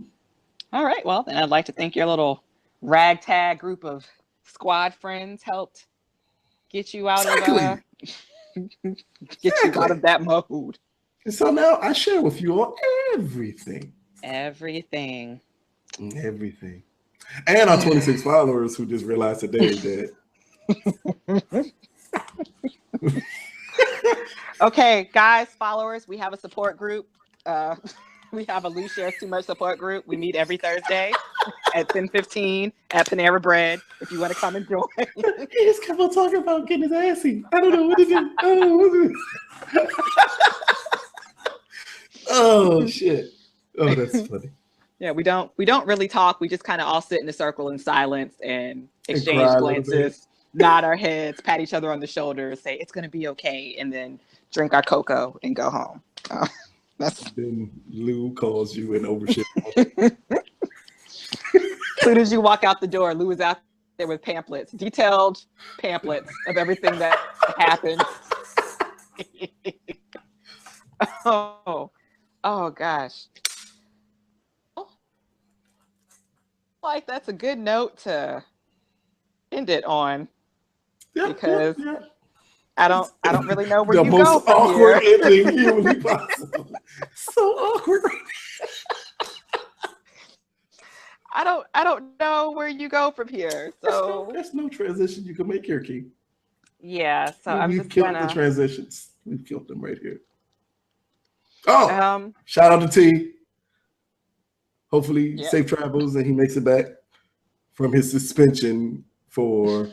B: All right. Well, then I'd like to think your little ragtag group of squad friends helped get you out of you out of that mode.
C: And so now I share with you all everything.
B: Everything.
C: Everything. And our 26 followers who just realized today that.
B: Okay, guys, followers, we have a support group. We have a Lou Shares Too Much support group. We meet every Thursday at 10:15 at Panera Bread. If you want to come and join.
C: He just kept on talking about getting his ass eaten. I don't know what to do. Oh shit. Oh, that's funny.
B: Yeah, we don't really talk. We just kind of all sit in a circle in silence and exchange
C: cry a
B: glances, nod our heads, pat each other on the shoulders, say it's gonna be okay, and then drink our cocoa and go home.
C: Then Lou calls you an overshare.
B: As soon as you walk out the door, Lou is out there with pamphlets, detailed pamphlets of everything that happened. Oh gosh. Like that's a good note to end it on.
C: Yeah,
B: because
C: yeah.
B: I don't really know where
C: The
B: you go
C: most
B: from
C: awkward
B: here.
C: ending humanly possible. So awkward.
B: I don't know where you go from here. So
C: there's no transition you can make here, Key.
B: yeah, so I'm
C: We've
B: just
C: killed
B: gonna
C: the transitions. We've killed them right here. Oh,
B: um
C: shout out to T. Hopefully,
B: yeah.
C: safe travels and he makes it back from his suspension for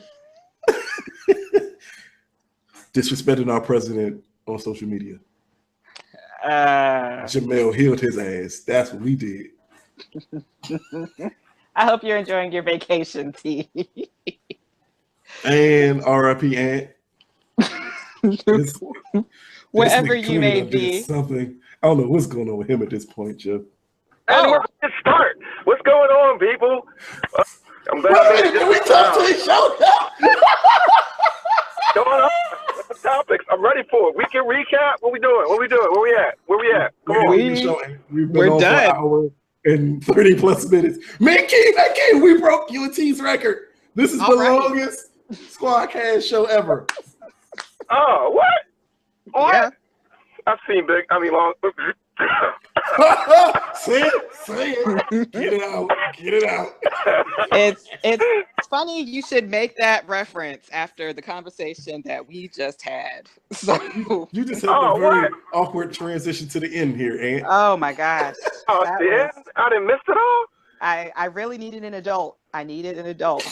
C: disrespecting our president on social media. Jamel healed his ass. That's what we did.
B: I hope you're enjoying your vacation, T.
C: And RIP Aunt.
B: Wherever you may be.
C: Something. I don't know what's going on with him at this point, Jeff.
D: And we're going to start. What's going on, people? I'm glad
C: we talk to each other.
D: Going on. What's the topics? I'm ready for it. We can recap. What we doing? Where we at? Come on.
C: We've been on
B: done.
C: for an hour and 30 plus minutes. Man, Keem, we broke UNT's record. This is the longest Squadcast show ever.
D: Oh, what? What?
B: Yeah.
D: I've seen long.
C: Say it. Get it out.
B: It's funny you should make that reference after the conversation that we just had. So
C: You just had a very awkward transition to the end here, Aunt.
B: oh my gosh.
D: Oh, I didn't miss it all.
B: I really needed an adult. I needed an adult.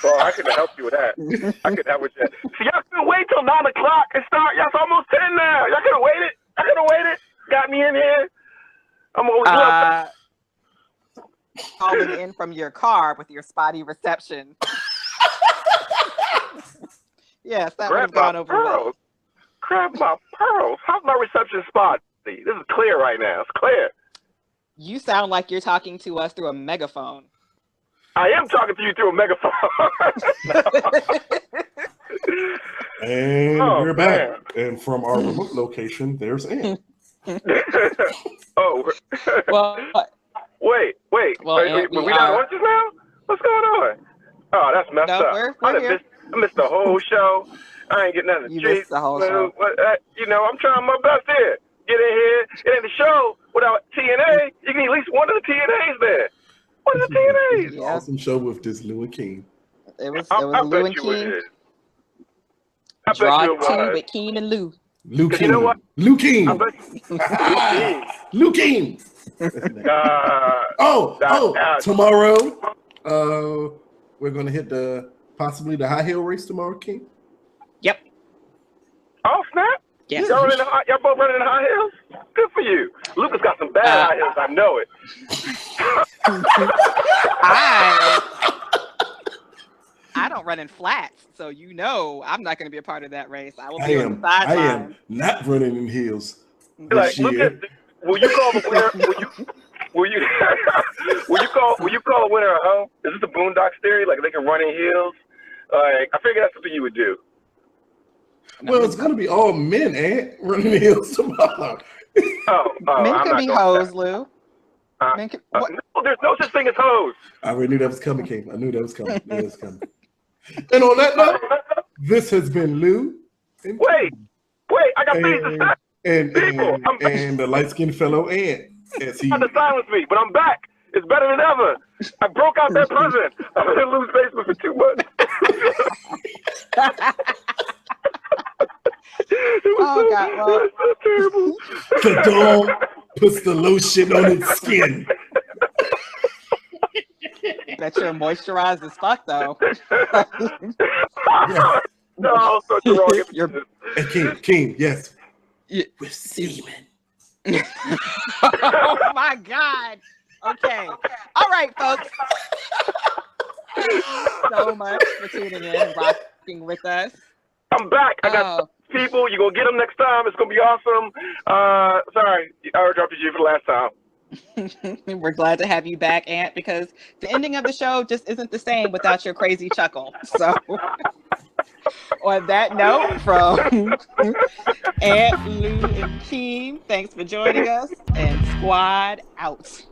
D: Oh, I could help you with that. I could help with that. See, y'all couldn't wait till 9 o'clock and start. Y'all, it's almost 10 now. Y'all could have waited. Got me in here. I'm always
B: calling in from your car with your spotty reception. Yes, that would have gone over well.
D: Grab my pearls. How's my reception spot? This is clear right now. It's clear.
B: You sound like you're talking to us through a megaphone.
D: I am talking to you through a megaphone.
C: And we're back. And from our remote location, there's Ann.
D: Oh.
B: Well,
D: wait.
B: Well,
D: were we not on just now? What's going on? Oh, that's messed up.
B: We're here.
D: I missed the whole show. I ain't getting nothing.
B: You missed the whole show.
D: I'm trying my best here. Get in here. It ain't the show without TNA. You can at least one of the TNAs there. What is TNA?
B: Yeah.
C: Awesome show with this Lou and Keem.
B: It was
D: I
B: Lou
D: bet
B: and
D: you
B: Keem.
D: it is. I bet
B: Draw
D: you it
B: 2
D: was.
B: with Keem and Lu.
C: Lou
D: You know
C: Keem.
D: what?
C: Lou
D: I
C: Keem.
D: bet
C: Lou Keem. Tomorrow, we're gonna hit possibly the high heel race tomorrow, King.
B: Yep.
D: Oh, snap.
B: Yes.
D: Y'all both running in high heels? Good for you. Lucas got some bad high heels. I know it.
B: I don't run in flats, so you know I'm not going to be a part of that race. I will
C: I
B: be on the sideline.
C: am not running in heels this
D: Like,
C: year.
D: Lucas, will you call the winner? Will you call a winner at home? Is this the Boondocks theory? Like they can run in heels? Like I figured that's something you would do.
C: Well, it's gonna be all men, running in heels tomorrow.
B: Men can be hoes, Lou. Men can,
D: no, there's no such thing as hoes.
C: I already knew that was coming, King. I knew that was coming. And on that note, this has been Lou.
D: Wait, I got things to say.
C: And the light-skinned fellow Ant. As he
D: Tried to silence me, but I'm back. It's better than ever. I broke out that prison. I'm in Lou's basement for 2 months.
B: Oh God! Well,
D: It was so terrible.
C: the dog puts the lotion on its skin.
B: bet you're moisturized as fuck though.
C: Yeah.
D: No, such a wrong
B: You're-
C: And King, yes.
B: Yeah.
C: With semen.
B: Oh my God. Okay. All right, folks. Thank you so much for tuning in and rocking with us.
D: I'm back. I got people. You're going to get them next time. It's going to be awesome. Sorry, I dropped the G for the last time.
B: We're glad to have you back, Ant, because the ending of the show just isn't the same without your crazy chuckle. So on that note, from Ant, Lou, and Keem, thanks for joining us, and Squad out.